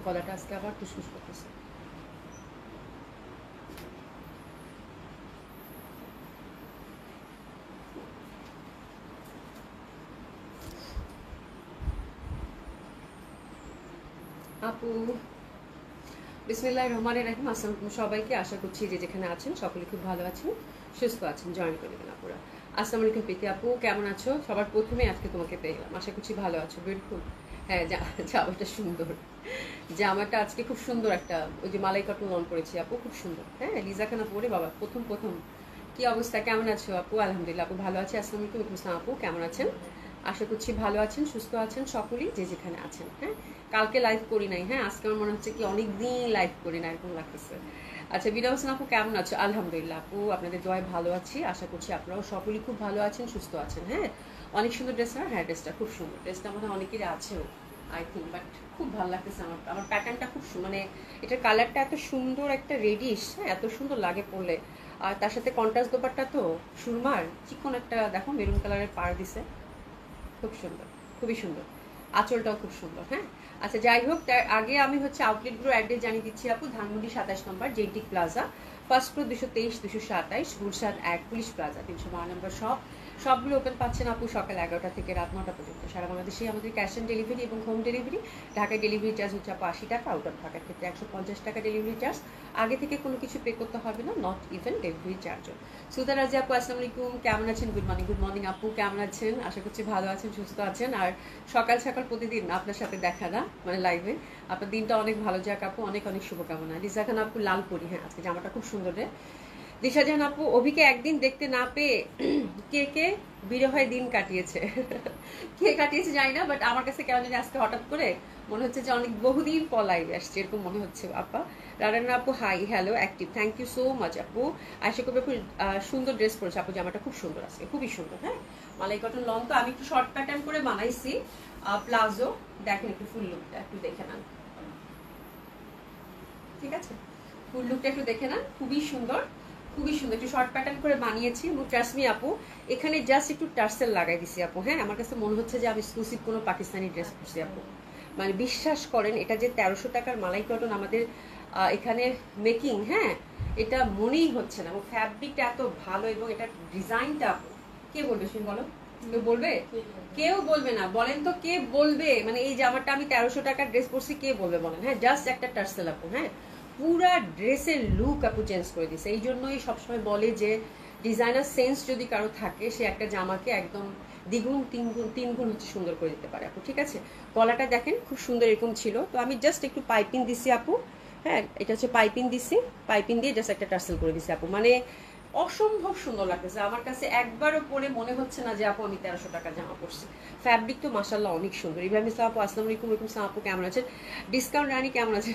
গলাটা আজকে আবার টুসটুস করতেছে। আপু বিসমিল্লাহির রহমানির রহিম। আসসালামু আলাইকুম সবাইকে, আশা করছি যে যেখানে আছেন সকলে খুব ভালো আছেন, সুস্থ আছেন। জয়েন করে দেবেন আপুরা। আসসালামু আলাইকুম প্রীতি আপু, কেমন আছো? সবার প্রথমে আজকে তোমাকে পেয়ে গেলাম, আশা করছি ভালো আছো। বিউটিফুল। হ্যাঁ, জামাটা সুন্দর, জামাটা আজকে খুব সুন্দর একটা ওই যে মালাই কটন লন করেছি আপু, খুব সুন্দর। হ্যাঁ, লিজা খানা পরে বাবা প্রথম কি অবস্থা, কেমন আছো আপু? আলহামদুলিল্লাহ আপু ভালো আছি। আসসালামু আলাইকুম ইসলাম আপু, কেমন আছেন? আশা করছি ভালো আছেন, সুস্থ আছেন সকলেই যে যেখানে আছেন। হ্যাঁ, কালকে লাইভ করি নাই, হ্যাঁ আজকে আমার মনে হচ্ছে কি অনেকদিন লাইভ করি না এরকম লাগতেছে। আচ্ছা বিনা হোসেন আপু কেমন আছো? আলহামদুলিল্লাহ আপু আপনাদের দোয়ায় ভালো আছি, আশা করছি আপনারাও সকলেই খুব ভালো আছেন, সুস্থ আছেন। হ্যাঁ, অনেক সুন্দর ড্রেস না? হ্যাঁ, ড্রেসটা খুব সুন্দর, ড্রেসটা মনে হয় অনেকেরই আছেও আই থিঙ্ক, বাট খুব ভালো লাগতেছে আমার প্যাটার্নটা খুব মানে এটার কালারটা এত সুন্দর, একটা রেডিশ, হ্যাঁ এত সুন্দর লাগে পরলে। আর তার সাথে কন্ট্রাস্ট দোপাট্টা তো সুরমার চিকন একটা দেখো মেরুন কালারের পাড় দিছে, খুব সুন্দর, খুবই সুন্দর। আঁচলটাও খুব সুন্দর। হ্যাঁ, আচ্ছা যাই হোক, তার আগে আমি হচ্ছে আউটলেটগুলোর অ্যাড্রেস জানিয়ে দিচ্ছি আপু। ধানমন্ডি 27 নম্বর Genetic Plaza, first floor 223 227, Gulshan 1 Police Plaza 312 নম্বর সবগুলো ওপেন পাচ্ছেন আপু সকাল 11টা থেকে রাত 9টা পর্যন্ত। সারা বাংলাদেশে আমাদের ক্যাশ অন ডেলিভারি এবং হোম ডেলিভারি। ঢাকায় ডেলিভারি চার্জ হচ্ছে আপু 80 টাকা, আউট অফ ঢাকার ক্ষেত্রে 150 টাকা ডেলিভারি চার্জ। আগে থেকে কোনো কিছু পে করতে হবে না, নট ইভেন ডেলিভারি চার্জও। সুলতান রাজি আপু আসসালামু আলাইকুম, কেমন আছেন? গুড মর্নিং আপু, কেমন আছেন? আশা করছি ভালো আছেন, সুস্থ আছেন। আর সকাল সকাল প্রতিদিন আপনার সাথে দেখা না মানে লাইভে, আপনার দিনটা অনেক ভালো যাক আপু, অনেক অনেক শুভকামনা। লিজা খান আপু লাল পরি, হ্যাঁ আজকে জামাটা খুব সুন্দর রে। দিশা জাহান আপু অভিকে একদিন দেখতে না পেয়ে কে কে বিরহে দিন কাটিয়েছে কে কাটিয়েছে জানি না, বাট আমার কাছে কেমন জানি আজকে হঠাৎ করে মনে হচ্ছে যে অনেক বহুদিন পর লাইভে আসছে এরকম মনে হচ্ছে আপা। রানা আপু hi hello active, thank you so much আপু। আশা করবো খুব সুন্দর ড্রেস পরেছে আপু, জামাটা খুব সুন্দর আজকে, খুবই সুন্দর। হ্যাঁ, মালাই কটন লং তো আমি একটু শর্ট প্যাটার্ন করে বানাইছি প্লাজো, দেখেন একটু ফুল লুকটা একটু দেখে নেন, ঠিক আছে? ফুল লুকটা একটু দেখে নেন, খুবই সুন্দর, খুবই সুন্দর। একটু শর্ট প্যাটার্ন করে বানিয়েছি। ট্রাস্ট মি আপু, এখানে জাস্ট একটু টার্সেল লাগাই দিছি আপু। হ্যাঁ, আমার কাছে মনে হচ্ছে যে আমি এক্সক্লুসিভ কোনো পাকিস্তানি ড্রেস পরছি আপু। মানে বিশ্বাস করেন, এটা যে 1300 টাকার মালাই কটন আমাদের এখানে মেকিং, হ্যাঁ এটা মনেই হচ্ছে না। এবং ফ্যাব্রিকটা এত ভালো এবং এটার ডিজাইনটা আপু কে বলবে শুনি বলো? কেউ বলবে? কেউ বলবে না, বলেন তো কে বলবে? মানে এই জামাটা আমি 1300 টাকার ড্রেস পরছি, কে বলবে বলেন? হ্যাঁ, জাস্ট একটা টার্সেল আপু, হ্যাঁ পুরা ড্রেসের লুক আপু চেঞ্জ করে দিছে। এই জন্যই সবসময় বলে যে ডিজাইনার সেন্স যদি কারো থাকে, সে একটা জামাকে একদম দ্বিগুণ তিনগুণ হচ্ছে সুন্দর করে দিতে পারে আপু, ঠিক আছে? গলাটা দেখেন খুব সুন্দর এরকম ছিল, তো আমি জাস্ট একটু পাইপিং দিছি আপু। হ্যাঁ, এটা হচ্ছে পাইপিং দিছি, পাইপিং দিয়ে জাস্ট একটা টার্সেল করে দিছি আপু। মানে অসম্ভব সুন্দর লাগতেছে আমার কাছে, একবারও পরে মনে হচ্ছে না যে আপু আমি 1300 টাকার জামা পরছি। ফ্যাব্রিক তো মাশাআল্লাহ অনেক সুন্দর। ইব্রাহিম ইসলাম আপু আসসালামু আলাইকুম। ওয়ালাইকুম আসসালাম আপু, কেমন আছেন? ডিসকাউন্ট রানী কেমন আছে?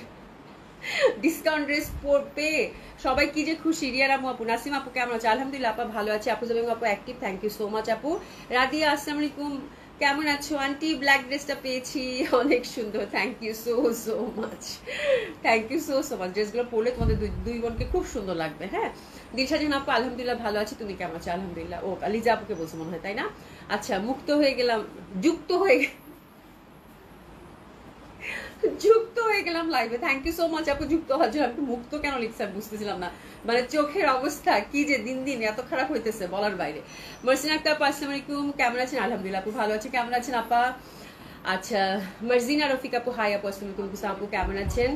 ডিসকাউন্ট ড্রেস পেয়ে সবাই কি যে খুশি। রিয়ার আমু আপু, নাসিম আপু কেমন আছে? আলহামদুলিল্লাহ আপা ভালো আছে। আপু জামিম আপু active, thank you so much আপু। রাদিয়া আসসালামু আলাইকুম, কেমন আছো আন্টি? ব্ল্যাক ড্রেসটা পেয়েছি, অনেক সুন্দর, thank you so much, thank you so much. ড্রেসগুলো পরলে তোমাদের দুই বোনকে খুব সুন্দর লাগবে। হ্যাঁ, দিলশা জাহান আপু আলহামদুলিল্লাহ ভালো আছে, তুমি কেমন আছো? আলহামদুলিল্লাহ। ও লিজা আপুকে বলছো মনে হয়, তাই না? আচ্ছা, যুক্ত হয়ে গেলাম লাইভে, থ্যাংক ইউ সো মাচ আপু যুক্ত হওয়ার জন্য। আমি মুক্ত কেন লিখছি বুঝতেছিলাম না, মানে চোখের অবস্থা কি যে দিন দিন এত খারাপ হইতেছে বলার বাইরে। মার্জিনা আক্তার আপা আসসালামু আলাইকুম, কেমন আছেন? আলহামদুলিল্লাহ আপু ভালো আছে, কেমন আছেন আপা? আচ্ছা, মার্জিনা রফিক আপু হাই আপু আসসালামু আলাইকুম, কুসা আপু কেমন আছেন?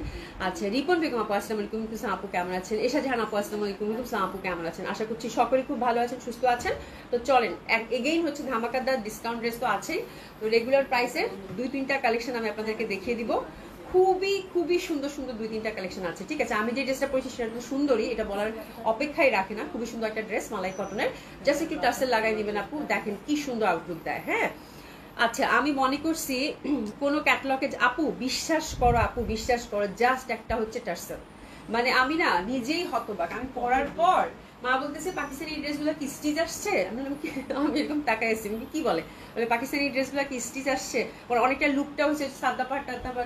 আচ্ছা, রিপন বেগম আপু আসসালামু আলাইকুম, কুসা আপু কেমন আছেন? এশা জাহান আপু আসসালামু আলাইকুম, কুসা আপু কেমন আছেন? আশা করছি সকলে খুব ভালো আছেন, সুস্থ আছেন। তো চলেন এগেইন হচ্ছে ধামাকাদার ডিসকাউন্ট ড্রেস তো আছেই, তো রেগুলার প্রাইসে 2-3টা কালেকশন আমি আপনাদেরকে দেখিয়ে দিব। খুবই খুবই সুন্দর সুন্দর 2-3টা কালেকশন আছে, ঠিক আছে? আমি যে ড্রেসটা পরেছি সেটা তো সুন্দরই, এটা বলার অপেক্ষাই রাখে না। খুবই সুন্দর একটা ড্রেস মালাই কটনের, জাস্ট একটু টার্সেল লাগাই নেবেন আপু, দেখেন কি সুন্দর আউটলুক দেয়। হ্যাঁ, আচ্ছা আমি মনে করছি কোনো ক্যাটালগে আপু বিশ্বাস করো, আপু বিশ্বাস করো, জাস্ট একটা হচ্ছে টার্সেল, মানে আমি না নিজেই হতবাক। আমি পরার পর মা বলতেছে পাকিস্তানি ড্রেসগুলো কি স্টিচ আসছে? আমি এরকম তাকাই আছি, কি বলে পাকিস্তানি ড্রেসগুলো কি স্টিচ আসছে? অনেকটা লুকটা হচ্ছে সাদা পাট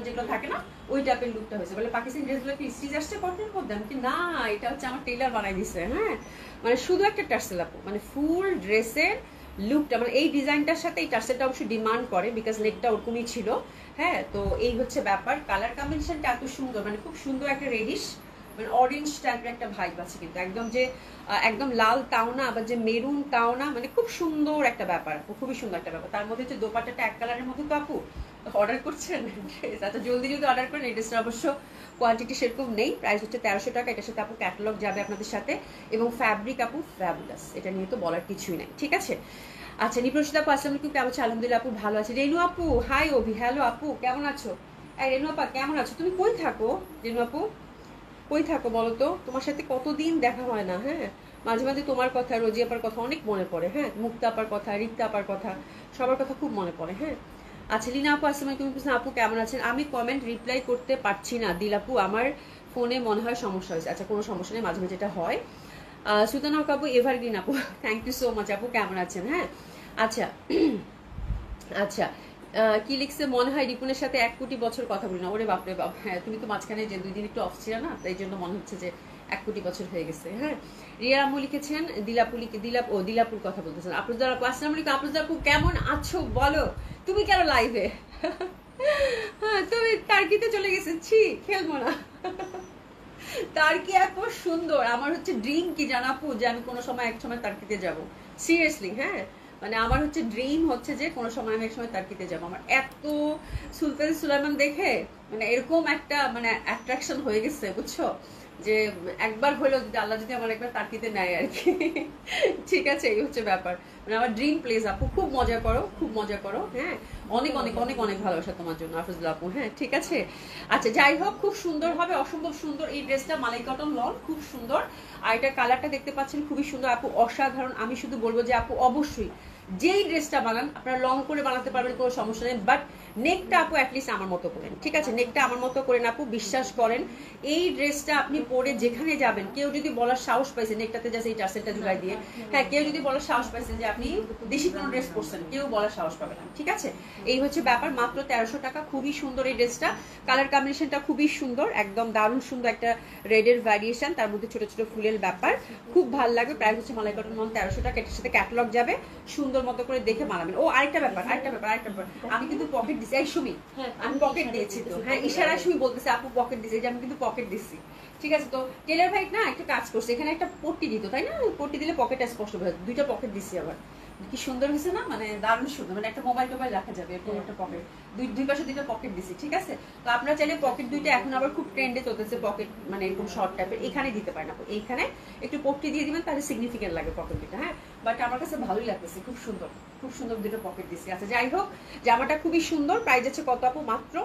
যেগুলো থাকে না, ওই টাইপের লুকটা হয়েছে। বলে পাকিস্তানি ড্রেসগুলো কি স্টিচ আসছে কটনের মধ্যে? আমি কি না, এটা হচ্ছে আমার টেইলার বানাই দিছে। হ্যাঁ, মানে শুধু একটা টার্সেল আপু, মানে ফুল ড্রেসের লুকটা, মানে এই ডিজাইনটার সাথে এই টার্সেলটা অবশ্যই ডিমান্ড করে, বিকজ নেকটা ওরকমই ছিল। হ্যাঁ, তো এই হচ্ছে ব্যাপার। কালার কম্বিনেশনটা এত সুন্দর, মানে খুব সুন্দর একটা রেডিশ, মানে অরেঞ্জ টাইপের একটা ভাইব আছে, কিন্তু একদম যে একদম লাল তাও না, আবার যে মেরুন তাও না, মানে খুব সুন্দর একটা ব্যাপার আপু, খুবই সুন্দর একটা ব্যাপার। তার মধ্যে হচ্ছে দোপাট্টাটা এক কালারের মধ্যে, তো আপু অর্ডার করছেন এত জলদি যদি অর্ডার করেন। এই ড্রেসটা অবশ্য কোয়ান্টিটি সেরকম নেই, প্রাইস হচ্ছে 1300 টাকা। এটার সাথে আপু ক্যাটালগ যাবে আপনাদের সাথে, এবং ফ্যাব্রিক আপু ফ্যাবুলাস, এটা নিয়ে তো বলার কিছুই নাই, ঠিক আছে। আচ্ছা, নিপ্রসিত আপু আসসালামু আলাইকুম, কেমন আছো? আলহামদুলিল্লাহ আপু ভালো আছি। রেনু আপু হাই, অভি হ্যালো আপু, কেমন আছো? রেনু আপা কেমন আছো? তুমি কই থাকো রেনু আপু? কই থাকো বলো তো? তোমার সাথে কতদিন দেখা হয় না। হ্যাঁ, মাঝে মাঝে তোমার কথা, রোজি আপার কথা অনেক মনে পড়ে। হ্যাঁ, মুক্তা আপার কথা, রিক্তা আপার কথা, সবার কথা খুব মনে পড়ে। হ্যাঁ, আচ্ছা লিনা আপু আসসালামু আলাইকুম, আপু কেমন আছেন? আমি কমেন্ট রিপ্লাই করতে পারছি না দিল আপু, আমার ফোনে মনে হয় সমস্যা হয়েছে। আচ্ছা, কোনো সমস্যা নেই, মাঝে মাঝে এটা হয়। সুতনা আপু এভারগ্রিন আপু, থ্যাংক ইউ সো মাচ আপু, কেমন আছেন? হ্যাঁ, আচ্ছা আচ্ছা, কি লিখছে? মনে হয় রিপুনের সাথে 1 কোটি বছর কথা বলি না। ওরে বাপরে বাপ, হ্যাঁ তুমি তো মাঝখানে যে 2 দিন একটু অফ ছিল না, তাই জন্য মনে হচ্ছে যে 1 কোটি বছর হয়ে গেছে। হ্যাঁ, রিয়া আম্মু লিখেছেন দিলাপুর কথা বলতেছেন। আফরোজা আপু আসসালামু আলাইকুম, আফরোজা আপু কেমন আছো বলো? তুমি কেন লাইভে? হ্যাঁ, তুমি টার্কিতে চলে গেছে, ছি খেলবো না। টার্কি এত সুন্দর, আমার হচ্ছে ড্রিম কি জানাপু, যে আমি কোনো সময় এক সময় টার্কিতে যাব, সিরিয়াসলি। হ্যাঁ, মানে আমার হচ্ছে ড্রিম হচ্ছে যে কোনো সময় আমি এক সময় টার্কিতে যাবো। আমার এত সুলতান সুলাইমান দেখে মানে এরকম একটা মানে অ্যাট্রাকশন হয়ে গেছে, বুঝছো, যে একবার হলেও যদি আল্লাহ যদি আমার একবার টার্কিতে নেয় আর কি। ঠিক আছে, এই হচ্ছে ব্যাপার, মানে আমার ড্রিম প্লেস আপু। খুব মজা করো, খুব মজা করো। হ্যাঁ, অনেক অনেক অনেক অনেক ভালোবাসা তোমার জন্য আফরোজুল্লাহ আপু। হ্যাঁ, ঠিক আছে। আচ্ছা, যাই হোক, খুব সুন্দর হবে, অসম্ভব সুন্দর এই ড্রেসটা, মালাই কটন লন, খুব সুন্দর। আর এটা কালারটা দেখতে পাচ্ছেন, খুবই সুন্দর আপু, অসাধারণ। আমি শুধু বলবো যে আপু অবশ্যই যেই ড্রেসটা বানান আপনারা লং করে বানাতে পারবেন, কোনো সমস্যা নেই, বাট নেকটা আপু অ্যাটলিস্ট আমার মতো করেন, ঠিক আছে? নেকটা আমার মতো করেন আপু, বিশ্বাস করেন এই ড্রেসটা আপনি পরে যেখানে যাবেন, কেউ যদি বলার সাহস পাইছে নেকটাতে জাস্ট এই টার্সেলটা ঝুলাই দিয়ে, হ্যাঁ, কেউ যদি বলার সাহস পাইছে যে আপনি দেশি কোনো ড্রেস পরছেন, কেউ বলার সাহস পাবে না, ঠিক আছে? এই হচ্ছে ব্যাপার, মাত্র 1300 টাকা। খুবই সুন্দর এই ড্রেসটা, কালার কম্বিনেশনটা খুবই সুন্দর, একদম দারুণ সুন্দর একটা রেডের ভ্যারিয়েশন, তার মধ্যে ছোট ছোট ফুলের ব্যাপার, খুব ভালো লাগবে। প্রাইস হচ্ছে মালাই কটন লন 1300 টাকা। এটার সাথে ক্যাটালগ যাবে, সুন্দর মতো করে দেখে মানাবেন। ও আরেকটা ব্যাপার, আমি কিন্তু পকেট দিছি, এই সুমি আমি পকেট দিয়েছি তো। হ্যাঁ, ইশারা সুমি বলতেছে আপু পকেট দিছি, যে আমি কিন্তু পকেট দিছি, ঠিক আছে? তো টেলার ভাই না একটা কাজ করছে, এখানে একটা পট্টি দিত, তাই না? পট্টি দিলে পকেটটা স্পষ্ট বোঝা যায়। 2টা পকেট দিছি আবার, কি সুন্দর হয়েছে না? মানে দারুণ সুন্দর, মানে একটা মোবাইল টোবাইল রাখা যাবে এরকম একটা পকেট। দুই পাশে 2টা পকেট দিছি, ঠিক আছে? তো আপনারা চাইলে পকেট 2টা, এখন আবার খুব ট্রেন্ডে চলতেছে পকেট, মানে এরকম শর্ট টাইপের, এখানে দিতে পারেন আপু, এইখানে একটু পট্টি দিয়ে দিবেন, তাহলে সিগনিফিকেন্ট লাগে পকেট 2টা। হ্যাঁ, বাট আমার কাছে ভালোই লাগতেছে, খুব সুন্দর, খুব সুন্দর 2টা পকেট দিছি। আচ্ছা, যাই হোক, জামাটা খুবই সুন্দর। প্রাইস আছে কত আপু? মাত্র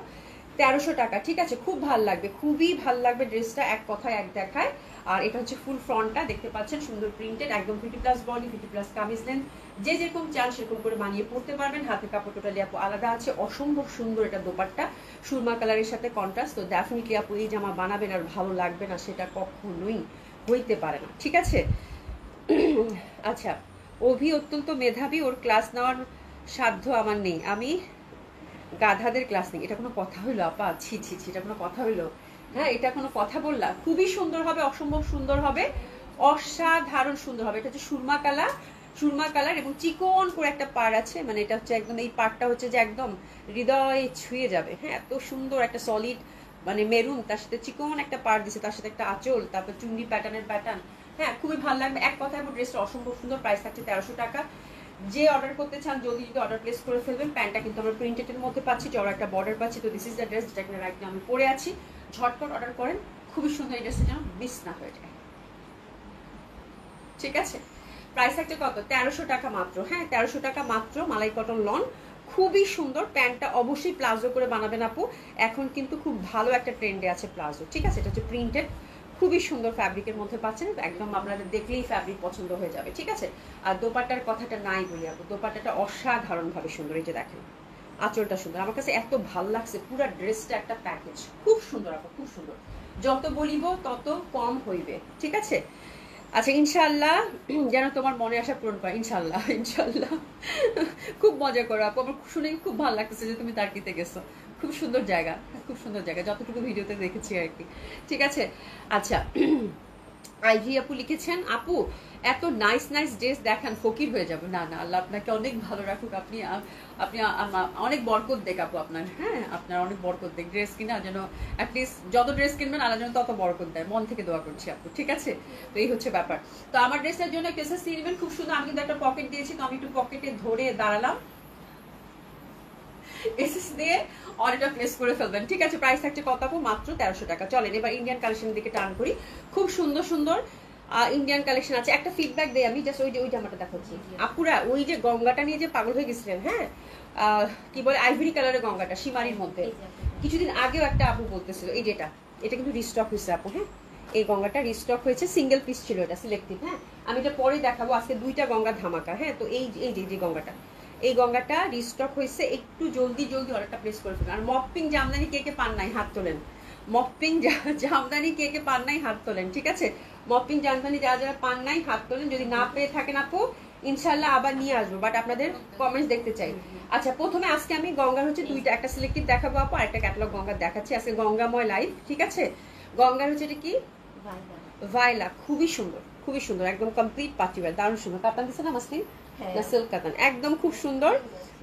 1300 টাকা, ঠিক আছে? খুব ভাল লাগবে, খুবই ভাল লাগবে ড্রেসটা, এক কথায় এক দেখায়। আর এটা হচ্ছে ফুল ফ্রন্টটা, দেখতে পাচ্ছেন সুন্দর প্রিন্টেড, একদম 50+ বডি, 50+ কামিজ লেন্থ, যে যেরকম চান সেরকম করে বানিয়ে পড়তে পারবেন। হাতে কাপড় টোটালি আপু আলাদা আছে, অসম্ভব সুন্দর এটা দোপাট্টা, সুরমা কালারের সাথে কন্ট্রাস্ট। তো ডেফিনেটলি আপু এই জামা বানাবেন, আর ভালো লাগবে না সেটা কখনোই হইতে পারে না, ঠিক আছে? আচ্ছা, অভি অত্যন্ত মেধাবী, ওর ক্লাস নেওয়ার সাধ্য আমার নেই, আমি গাধাদের ক্লাস নেই। এটা কোনো কথা হইলো আপা? ছি ছি ছি, এটা কোনো কথা হইলো? হ্যাঁ, এটা কোনো কথা বললা? খুবই সুন্দর হবে, অসম্ভব সুন্দর হবে, অসাধারণ সুন্দর হবে। এটা হচ্ছে সুরমা কালার, সুরমা কালার, এবং চিকন করে একটা পাড় আছে, মানে এটা হচ্ছে একদম, এই পাড়টা হচ্ছে যে একদম হৃদয়ে ছুঁয়ে যাবে। হ্যাঁ, এত সুন্দর একটা সলিড মানে মেরুন, তার সাথে চিকন একটা পাড় দিছে, তার সাথে একটা আঁচল, তারপর চুন্ডি প্যাটার্নের প্যাটার্ন। হ্যাঁ, খুবই ভালো লাগবে, এক কথায় ড্রেসটা অসম্ভব সুন্দর। প্রাইস থাকছে 1300 টাকা। যে অর্ডার করতে চান জলদি যদি অর্ডার প্লেস করে ফেলবেন। প্যান্টটা কিন্তু আমরা প্রিন্টেডের মধ্যে পাচ্ছি, চড়া একটা বর্ডার পাচ্ছি। তো দিস ইজ দ্য ড্রেস, যেটা কিনা রাইট আমি পরে আছি। ঝটপট অর্ডার করেন, খুবই সুন্দর এই ড্রেসটা, যেন মিস না হয়ে যায়, ঠিক আছে? প্রাইস থাকছে কত? 1300 টাকা মাত্র। হ্যাঁ, 1300 টাকা মাত্র, মালাই কটন লন, খুবই সুন্দর। প্যান্টটা অবশ্যই প্লাজো করে বানাবেন আপু, এখন কিন্তু খুব ভালো একটা ট্রেন্ডে আছে প্লাজো, ঠিক আছে? এটা হচ্ছে প্রিন্টেড, খুবই সুন্দর ফ্যাব্রিকের মধ্যে পাচ্ছেন, একদম আপনাদের দেখলেই ফ্যাব্রিক পছন্দ হয়ে যাবে, ঠিক আছে? আর দোপাট্টার কথাটা নাই বলি আপু, দোপাট্টাটা অসাধারণ ভাবে সুন্দর। এই যে দেখেন, আঁচলটা সুন্দর, আমার কাছে এত ভালো লাগছে, পুরো ড্রেসটা একটা প্যাকেজ, খুব সুন্দর আপু, খুব সুন্দর। যত বলিব তত কম হইবে, ঠিক আছে? আচ্ছা, ইনশাল্লাহ যেন তোমার মনে আসা পূরণ করে, ইনশাল্লাহ ইনশাল্লাহ। খুব মজা করো আপু, আমার শুনে খুব ভালো লাগতেছে যে তুমি টার্কিতে গেছো, খুব সুন্দর জায়গা, খুব সুন্দর জায়গা, যতটুকু ভিডিওতে দেখেছি আর কি, ঠিক আছে? আচ্ছা, আইভি আপু লিখেছেন, আপু এত নাইস নাইস ড্রেস দেখান, ফকির হয়ে যাবো। না না, আল্লাহ আপনাকে অনেক ভালো রাখুক, আপনি আপনি অনেক বরকত দেখ আপু আপনার, হ্যাঁ আপনার অনেক বরকত দেখ, ড্রেস কিনা যেন অ্যাটলিস্ট যত ড্রেস কিনবেন আল্লাহ যেন তত বরকত দেয়, মন থেকে দোয়া করছি আপু, ঠিক আছে? তো এই হচ্ছে ব্যাপার। তো আমার ড্রেসের জন্য একটা এসএস দিয়ে নেবেন, খুব সুন্দর। আমি কিন্তু একটা পকেট দিয়েছি, তো আমি একটু পকেটে ধরে দাঁড়ালাম, এসএস দিয়ে অর্ডারটা প্লেস করে ফেলবেন, ঠিক আছে? প্রাইস থাকছে কত আপু? মাত্র 1300 টাকা। চলেন এবার ইন্ডিয়ান কালেকশনের দিকে টার্ন করি। খুব সুন্দর সুন্দর ইন্ডিয়ান কালেকশন আছে। একটা ফিডব্যাক দেই আমি, জাস্ট ওই জামাটা দেখাচ্ছি আপুরা, ওই যে গঙ্গাটা নিয়ে যে পাগল হয়ে গেছিলেন, হ্যাঁ কি বলে আইভরি কালারের গঙ্গাটা সীমারির মধ্যে, কিছুদিন আগেও একটা আপু বলতেছিল, এই যেটা, এটা কিন্তু রিস্টক হয়েছে আপু, হ্যাঁ এই গঙ্গাটা রিস্টক হয়েছে, সিঙ্গেল পিস ছিল এটা, সিলেক্টিভ, হ্যাঁ আমি এটা পরে দেখাবো। আজকে 2টা গঙ্গা ধামাকা, হ্যাঁ তো এই যে গঙ্গাটা, এই গঙ্গাটা রিস্টক হয়েছে, একটু জলদি জলদি অর্ডারটা প্লেস করে ফেলুন। আর মপিং জামদানি কে কে পান নাই হাত তোলেন, মপিং জামদানি কে কে পান নাই হাত তোলেন, ঠিক আছে? মপিং জামদানি যারা যারা পান নাই হাত তোলেন, যদি না পেয়ে থাকেন আপু ইনশাল্লাহ আবার নিয়ে আসবো, বাট আপনাদের কমেন্টস দেখতে চাই। আচ্ছা প্রথমে আজকে আমি গঙ্গার হচ্ছে 2টা, একটা সিলেক্টিভ দেখাবো আপু, আর একটা ক্যাটালগ গঙ্গার দেখাচ্ছি। আজকে গঙ্গাময় লাইভ, ঠিক আছে? গঙ্গার হচ্ছে এটা কি ভাইলা, খুবই সুন্দর, খুবই সুন্দর, একদম কমপ্লিট পার্টি ওয়্যার, দারুণ সুন্দর। কাতান দিচ্ছে না মাসলিন না সিল্ক কাতান, একদম খুব সুন্দর।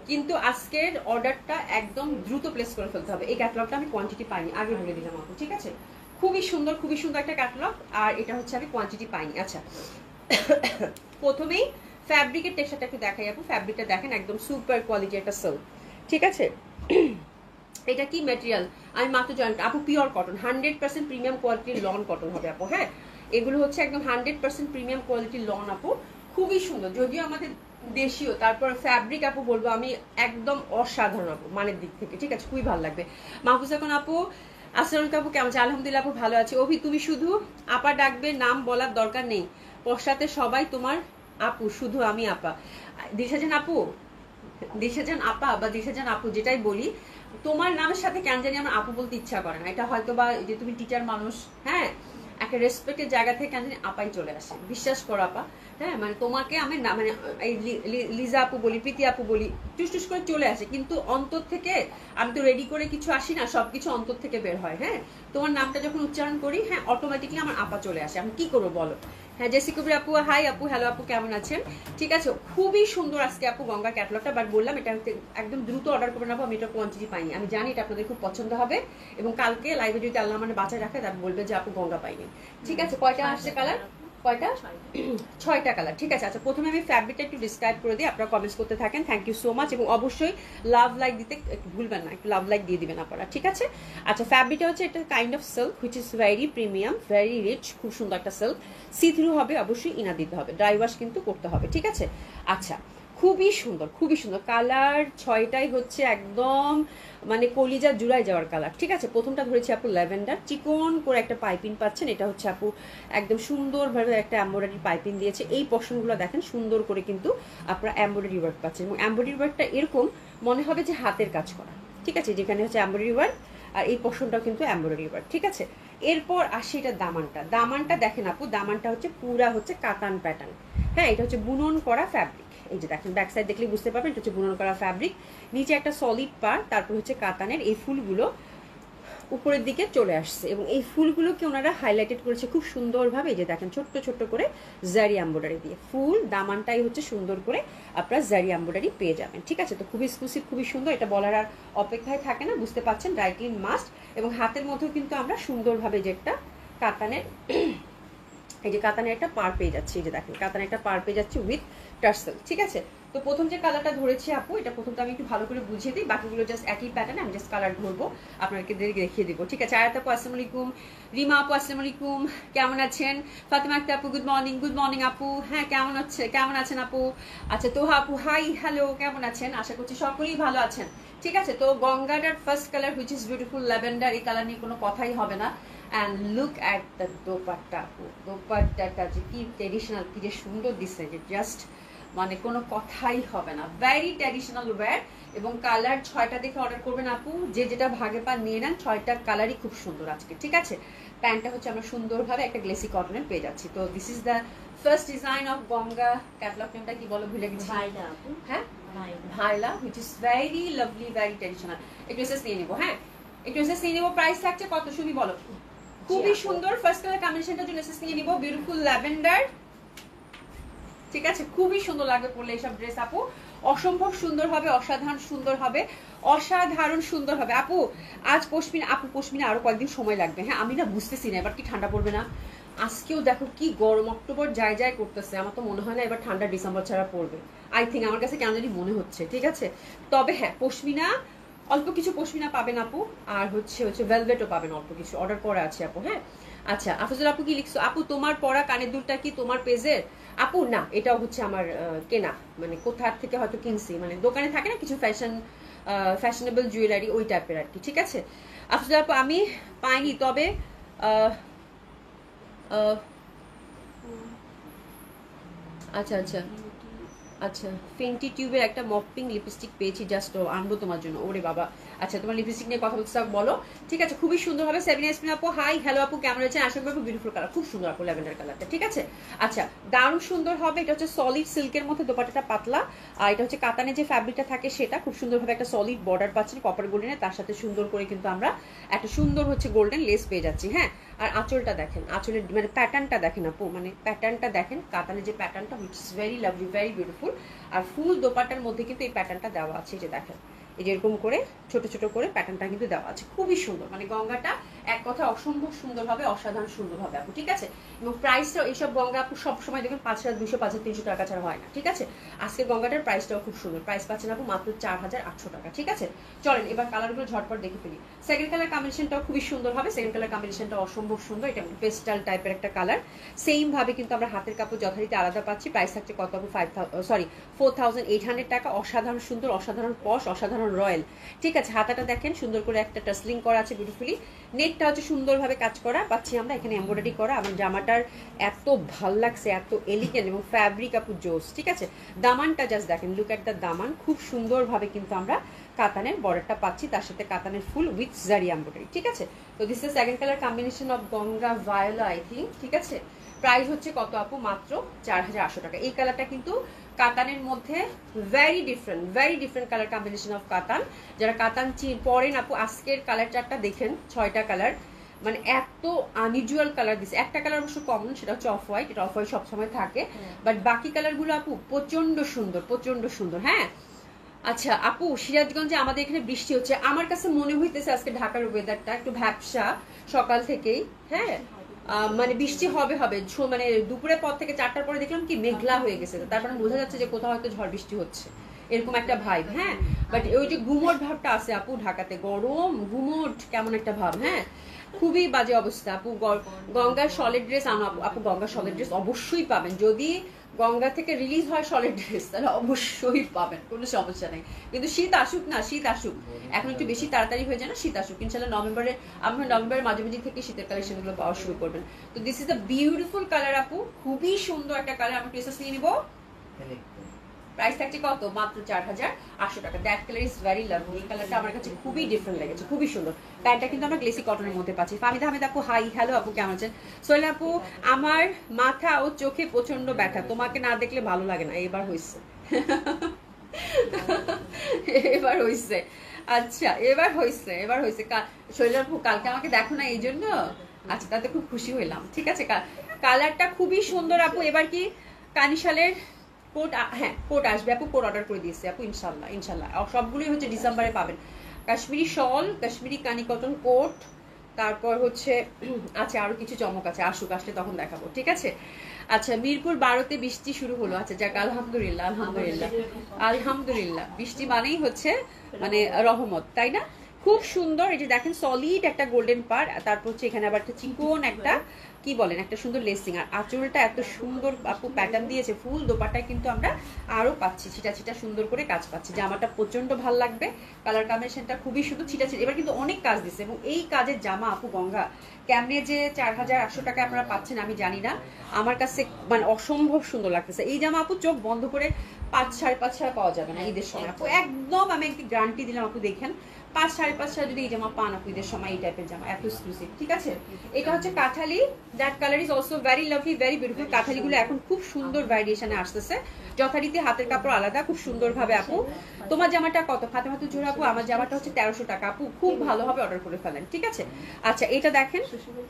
কিন্তু আজকের অর্ডারটা একদম দ্রুত প্লেস করে ফেলতে হবে। এই ক্যাটালগটা আমি কোয়ান্টিটি পাইনি, আগে বলে দিলাম আপু, ঠিক আছে? খুবই সুন্দর একটা ক্যাটালগ, আর এটা হচ্ছে আমি কোয়ান্টিটি পাইনি। আচ্ছা প্রথমেই ফ্যাব্রিকের টেক্সচারটা একটু দেখাই আপু, ফ্যাব্রিকটা দেখেন একদম সুপার কোয়ালিটি একটা সিল্ক, ঠিক আছে? এটা কি ম্যাটেরিয়াল আমি মাত্র জয়েন আপু, পিওর কটন, 100% প্রিমিয়াম কোয়ালিটির লন কটন হবে আপু, হ্যাঁ এগুলো হচ্ছে একদম 100% প্রিমিয়াম কোয়ালিটির লন আপু, খুবই সুন্দর, যদিও আমাদের দেশীয়, তারপর ফ্যাব্রিক আপু বলবো আমি একদম অসাধারণ আপু মানের দিক থেকে, ঠিক আছে? খুবই ভালো লাগবে। মাহফুজা খান আপু আসসালামু আলাইকুম আপু, কেমন আছে? আলহামদুলিল্লাহ আপু ভালো আছি। অভি তুমি শুধু আপা ডাকবে, নাম বলার দরকার নেই, পশ্চাতে সবাই তোমার আপু, শুধু আমি আপা। দিশাজান আপু, দিশাজান আপা বা দিশাজান আপু যেটাই বলি, তোমার নামের সাথে কেন জানি আমার আপু বলতে ইচ্ছা করে না, এটা হয়তো বা যে তুমি টিচার মানুষ, হ্যাঁ একটা রেসপেক্টের জায়গা থেকে কেন জানি আপাই চলে আসে, বিশ্বাস করো আপা, হ্যাঁ মানে তোমাকে আমি না মানে এই লিজা আপু বলি, প্রীতি আপু বলি, টুস করে চলে আসে, কিন্তু অন্তর থেকে আমি তো রেডি করে কিছু আসি না, সবকিছু অন্তর থেকে বের হয়, হ্যাঁ তোমার নামটা যখন উচ্চারণ করি, হ্যাঁ অটোমেটিকলি আমার আপা চলে আসে, আমি কি করবো বলো? হ্যাঁ জেসি কবির আপু হাই আপু, হ্যালো আপু কেমন আছেন? ঠিক আছে, খুবই সুন্দর আজকে আপু গঙ্গা ক্যাটালগটা, বাট বললাম এটা একদম দ্রুত অর্ডার করে নেবো, আমি এটা কোয়ান্টিটি পাইনি, আমি জানি এটা আপনাদের খুব পছন্দ হবে, এবং কালকে লাইভে যদি আল্লাহ মানে বাঁচায় রাখে তার বলবে যে আপু গঙ্গা পাইনি, ঠিক আছে? কয়টা আসছে কালার? কয়টা? 6টা কালার, ঠিক আছে। আচ্ছা প্রথমে আমি ফ্যাব্রিকটা একটু ডিসক্রাইব করে দিই, আপনারা কমেন্টস করতে থাকেন, থ্যাংক ইউ সো মাচ, এবং অবশ্যই লাভ লাইক দিতে ভুলবেন না, একটু লাভ লাইক দিয়ে দিবেন আপনারা, ঠিক আছে? আচ্ছা ফ্যাব্রিকটা হচ্ছে এটা kind of silk which is very premium, very rich, খুব সুন্দর একটা সিল্ক, সি থ্রু হবে, অবশ্যই ইনা দিতে হবে, ড্রাই ওয়াশ কিন্তু করতে হবে, ঠিক আছে? আচ্ছা খুবই সুন্দর, খুবই সুন্দর কালার, 6টাই হচ্ছে একদম মানে কলিজা জুড়াই যাওয়ার কালার, ঠিক আছে? প্রথমটা ধরেছি আপু ল্যাভেন্ডার, চিকন করে একটা পাইপিং পাচ্ছেন, এটা হচ্ছে আপু একদম সুন্দরভাবে একটা এমব্রয়ডারি পাইপিং দিয়েছে, এই পশনগুলো দেখেন সুন্দর করে কিন্তু আপনারা এমব্রয়ডারি ওয়ার্ক পাচ্ছেন, এবং এমব্রয়ডারি ওয়ার্কটা এরকম মনে হবে যে হাতের কাজ করা, ঠিক আছে? যেখানে হচ্ছে এমব্রয়ডারি ওয়ার্ক, আর এই পশনটাও কিন্তু এমব্রয়ডারি ওয়ার্ক, ঠিক আছে? এরপর আসি এটা দামানটা দেখেন আপু, দামানটা হচ্ছে পুরা হচ্ছে কাতান প্যাটার্ন, হ্যাঁ এটা হচ্ছে বুনন করা ফ্যাব্রিক, এই যে দেখেন ব্যাক সাইড দেখলে বুঝতে পারবেন এটা হচ্ছে বুনন করা ফ্যাব্রিক, নিচে একটা সলিড পার, তারপর হচ্ছে কাতানের এই ফুলগুলো উপরের দিকে চলে আসছে, এবং এই ফুলগুলোকে ওনারা হাইলাইটেড করেছে খুব সুন্দরভাবে, এই যে দেখেন ছোট্ট ছোট্ট করে জারি এমব্রয়ডারি দিয়ে, ফুল দামানটাই হচ্ছে সুন্দর করে আপনারা জারি এমব্রয়ডারি পেয়ে যাবেন, ঠিক আছে? তো খুবই এক্সক্লুসিভ, খুবই সুন্দর, এটা বলার আর অপেক্ষায় থাকে না, বুঝতে পারছেন, ড্রাই ক্লিন মাস্ট, এবং হাতের মধ্যেও কিন্তু আমরা সুন্দরভাবে যে একটা কাতানের এই যে কাতানের একটা পার পেয়ে যাচ্ছি, এই যে দেখেন কাতানের একটা পার পেয়ে যাচ্ছি উইথ টার্সেল, ঠিক আছে? তো প্রথম যে কালারটা ধরেছি আপু, এটা প্রথমটা আমি একটু ভালো করে বুঝিয়ে দিই, বাকিগুলো জাস্ট একই প্যাটার্নে আমি জাস্ট কালার ধরবো, আপনাকে দেখিয়ে দিব, ঠিক আছে? আয়াত আপু আসসালামু আলাইকুম, রিমা আপু আসসালামু আলাইকুম, কেমন আছেন? ফাতেমা আক্তার আপু গুড মর্নিং আপু, হ্যাঁ কেমন আছেন আপু? আচ্ছা তোহা আপু হাই হ্যালো, কেমন আছেন? আশা করছি সকলেই ভালো আছেন, ঠিক আছে? তো গঙ্গাটার first colour which is beautiful lavender, এই কালার নিয়ে কোনো কথাই হবে না, and look at the dupatta, দোপাট্টাটা যে কি ট্রেডিশনাল, কি যে সুন্দর দিচ্ছে, যে জাস্ট মানে কোনো কথাই হবে না, ভেরি ট্র্যাডিশনাল ওয়্যার, এবং কালার 6টা দেখে অর্ডার করবেন আপু, যে যেটা ভাগে পান নিয়ে নেন, 6টার কালারই খুব সুন্দর আজকে, ঠিক আছে? প্যান্টটা হচ্ছে আমরা সুন্দরভাবে একটা গ্লেসি কটনের পেয়ে যাচ্ছি। তো this is the first design of Ganga, catalogue নেমটা কি বলো ভুলে গেছি, হ্যাঁ ভাইলা, which is very lovely, very traditional. একটু এসেস নিয়ে নেবো, হ্যাঁ একটু এসেস নিয়ে নেবো, প্রাইস থাকছে কত শুনি বলো? খুবই সুন্দর ফার্স্ট কালার কম্বিনেশনটার জন্য এসএস নিয়ে নিব, বিউটিফুল ল্যাভেন্ডার, ঠিক আছে, খুবই সুন্দর লাগবে পরলে এইসব ড্রেস আপু, অসম্ভব সুন্দর হবে, অসাধারণ সুন্দর হবে, অসাধারণ সুন্দর হবে আপু। আজ পশমিনা আপু, পশমিনা আরো কয়েকদিন সময় লাগবে। হ্যাঁ আমি না বুঝতেছি না এবার কি ঠান্ডা পড়বে না। আজকেও দেখো কি গরম, অক্টোবর যায় যায় করতেছে, আমার তো মনে হয় না এবার ঠান্ডা ডিসেম্বর ছাড়া পড়বে। আই থিঙ্ক, আমার কাছে কেন জানি মনে হচ্ছে। ঠিক আছে, তবে হ্যাঁ পশমিনা অল্প কিছু পশমিনা পাবেন আপু, আর হচ্ছে ভেলভেটও পাবেন অল্প কিছু, অর্ডার করা আছে আপু। হ্যাঁ আচ্ছা, আফজল আপু কি লিখছো আপু? তোমার পরা কানের দুলটা কি তোমার পেজের আপু? না, এটাও হচ্ছে আমার কেনা, মানে কোথার থেকে হয়তো কিনছি, মানে দোকানে থাকে না কিছু ফ্যাশনেবল জুয়েলারি, ওই টাইপের আর কি। ঠিক আছে আফজল আপু, আমি পাইনি, তবে আচ্ছা আচ্ছা আচ্ছা, ফেন্টি টিউবের একটা মপিং লিপস্টিক পেয়েছি, জাস্ট আনবো তোমার জন্য। ওরে বাবা, আচ্ছা তোমার লিপস্টিক নিয়ে কথা বলতে বলো। ঠিক আছে, খুবই সুন্দর হবে। 7 ইয়াসমিন আপু হাই, হ্যালো আপু, কেমন আছেন? আশা করি বিউটিফুল কালার, খুব সুন্দর আপু ল্যাভেন্ডার কালারটা। ঠিক আছে, আচ্ছা দারুণ সুন্দর হবে। এটা হচ্ছে সলিড সিল্কের মধ্যে, দোপাট্টাটা পাতলা, আর এটা হচ্ছে কাতানে যে ফ্যাব্রিকটা থাকে সেটা খুব সুন্দরভাবে একটা সলিড বর্ডার পাচ্ছেন কপার গোল্ডেনের, তার সাথে সুন্দর করে কিন্তু আমরা একটা সুন্দর হচ্ছে গোল্ডেন লেস পেয়ে যাচ্ছি। হ্যাঁ, আর আঁচলটা দেখেন, আঁচলের মানে প্যাটার্নটা দেখেন আপু, মানে প্যাটার্নটা দেখেন, কাতানের যে প্যাটার্নটা which is very lovely, very beautiful. আর ফুল দোপাট্টার মধ্যে কিন্তু এই প্যাটার্নটা দেওয়া আছে, যে দেখেন এই যে এরকম করে ছোট ছোট করে প্যাটার্নটা কিন্তু দেওয়া আছে, খুবই সুন্দর। মানে গঙ্গাটা এক কথা অসম্ভব সুন্দর হবে, অসাধারণ সুন্দর হবে আপু। ঠিক আছে, এবং প্রাইসটা এইসব গঙ্গা আপু সবসময় দেখবেন 5200 5300 টাকা ছাড়া হয় না। ঠিক আছে, আজকে গঙ্গাটার প্রাইসটাও খুব সুন্দর, প্রাইস পাচ্ছেন আপু মাত্র 4800 টাকা। ঠিক আছে, চলেন এবার কালারগুলো ঝটপট দেখে ফেলি। সেকেন্ড কালার কম্বিনেশনটাও খুবই সুন্দর হবে, সেকেন্ড কালার কম্বিনেশনটা অসম্ভব সুন্দর, এটা পেস্টাল টাইপের একটা কালার। সেম ভাবে কিন্তু আমরা হাতের কাপড় যথারীতি আলাদা পাচ্ছি। প্রাইস থাকছে কত আপু? 4800 টাকা। অসাধারণ সুন্দর, অসাধারণ পশ, অসাধারণ রয়্যাল। ঠিক আছে, হাতাটা দেখেন সুন্দর করে একটা টাসলিং করা আছে বিউটিফুলি, নেটটা হচ্ছে সুন্দরভাবে কাজ করা পাচ্ছি আমরা, এখানে এমব্রয়ডারি করা। আমার জামাটার এত ভাল লাগছে, এত এলিগেন্ট, এবং ফ্যাব্রিক আপু জোস। ঠিক আছে, দামানটা জাস্ট দেখেন, লুক এট দ্য দামান, খুব সুন্দরভাবে কিন্তু আমরা কাতানের বর্ডারটা পাচ্ছি, তার সাথে কাতানের ফুল উইথ জারি এমব্রয়ডারি। ঠিক আছে, তো this is second colour combination of Ganga Viola I think. ঠিক আছে, প্রাইস হচ্ছে কত আপু? মাত্র 4800 টাকা। এই কালারটা কিন্তু কাতানের মধ্যে very different colour combination of কাতান। যারা কাতান পরেন আপু, আজকের কালার চারটা দেখেন, 6টা কালার, মানে এত আনইউজুয়াল কালার দিছে। একটা কালার অবশ্য কমন, সেটা হচ্ছে অফ হোয়াইট, এটা অফ হোয়াইট সবসময় থাকে, বাট বাকি কালারগুলো আপু প্রচন্ড সুন্দর, প্রচন্ড সুন্দর। হ্যাঁ আচ্ছা আপু, সিরাজগঞ্জে আমাদের এখানে বৃষ্টি হচ্ছে, আমার কাছে মনে হইতেছে আজকে ঢাকার ওয়েদারটা একটু ভ্যাপসা সকাল থেকেই। হ্যাঁ মানে বৃষ্টি হবে, মানে দুপুরের পর থেকে 4টার পরে দেখলাম কি মেঘলা হয়ে গেছে, তারপরে বোঝা যাচ্ছে যে কোথাও হয়তো ঝড় বৃষ্টি হচ্ছে, এরকম একটা ভাইব। হ্যাঁ, বাট ওই যে গুমোট ভাবটা আছে আপু, ঢাকাতে গরম গুমোট কেমন একটা ভাব। হ্যাঁ, খুবই বাজে অবস্থা আপু। গঙ্গার সলিড ড্রেস আনো আপু, গঙ্গার সলিড ড্রেস অবশ্যই পাবেন, যদি গঙ্গা থেকে রিলিজ হয় সলিড ড্রেস তাহলে অবশ্যই পাবেন, কোনো সমস্যা নেই। কিন্তু শীত আসুক না, শীত আসুক, এখন একটু বেশি তাড়াতাড়ি হয়ে যায় না, শীত আসুক ইনশাল্লাহ। নভেম্বরের মাঝামাঝি থেকে শীতের কালেকশনগুলো পাওয়া শুরু করবেন। তো this is a beautiful colour আপু, খুবই সুন্দর একটা কালার। আমরা প্রেসেস নিয়ে নিবো। প্রাইস থাকছে কত? মাত্র 4800 টাকা। That colour is very lovely, এই কালারটা আমার কাছে খুবই ডিফারেন্ট লেগেছে, খুবই সুন্দর। প্যান্টটা কিন্তু আমরা গ্লেসি কটনের মধ্যে পাচ্ছি। ফাহমিদা আহমেদ আপু হাই, হ্যালো আপু, কেমন আছেন? সোহেল আপু, আমার মাথা ও চোখে প্রচন্ড ব্যথা, তোমাকে না দেখলে ভালো লাগে না। এবার হয়েছে এবার হয়েছে, আচ্ছা এবার হয়েছে। সোহেল আপু কালকে আমাকে দেখো না এই জন্য, আচ্ছা তাতে খুব খুশি হইলাম। ঠিক আছে, কালারটা খুবই সুন্দর আপু। এবার কি কানিশালের কোট? হ্যাঁ কোট আসবে আপু, কোট অর্ডার করে দিয়েছি আপু, ইনশাল্লাহ সবগুলোই হচ্ছে ডিসেম্বরে পাবেন। কাশ্মীরি শল, কাশ্মীরি কানি কটন কোট, তারপর হচ্ছে আচ্ছা আরো কিছু চমক আছে, আসলে তখন দেখাবো। ঠিক আছে, আচ্ছা মিরপুর 12তে বৃষ্টি শুরু হলো। আচ্ছা যাক, আলহামদুলিল্লাহ বৃষ্টি মানেই হচ্ছে মানে রহমত, তাই না? খুব সুন্দর, এই যে দেখেন সলিড একটা গোল্ডেন পার, তারপর হচ্ছে এখানে আবার একটা চিকন একটা কি বলেন একটা সুন্দর লেসিং, আর আঁচলটা এত সুন্দর আপু প্যাটার্ন দিয়েছে। ফুল দোপাটায় কিন্তু আমরা আরো পাচ্ছি ছিটা সুন্দর করে কাজ পাচ্ছি, জামাটা প্রচন্ড ভালো লাগবে। কালার কম্বিনেশনটা খুবই সুন্দর, ছিটা এবার কিন্তু অনেক কাজ দিচ্ছে, এবং এই কাজের জামা আপু গঙ্গা কেমনে যে 4800 টাকা আপনারা পাচ্ছেন আমি জানি না, আমার কাছে মানে অসম্ভব সুন্দর লাগতেছে। এই জামা আপু চোখ বন্ধ করে 5 সাড়ে 5 ছাড়া পাওয়া যাবে না ঈদের সময় আপু, একদম আমি একটি গ্যারান্টি দিলাম আপু। দেখেন 5 5.5 যদি এই জামা পান আপু ঈদের সময় এই টাইপের জামা এত এক্সক্লুসিভ, ঠিক আছে। এটা হচ্ছে কাঁঠালি, that colour is also very lovely, very beautiful. কাঁঠালিগুলো এখন খুব সুন্দর ভ্যারিয়েশনে আসতেছে, যথারীতি হাতের কাপড় আলাদা, খুব সুন্দরভাবে। আপু তোমার জামাটা কত? ফাতেমাতুল জোহরা আপু আমার জামাটা হচ্ছে 1300 টাকা আপু, খুব ভালোভাবে অর্ডার করে ফেলেন, ঠিক আছে। আচ্ছা এটা দেখেন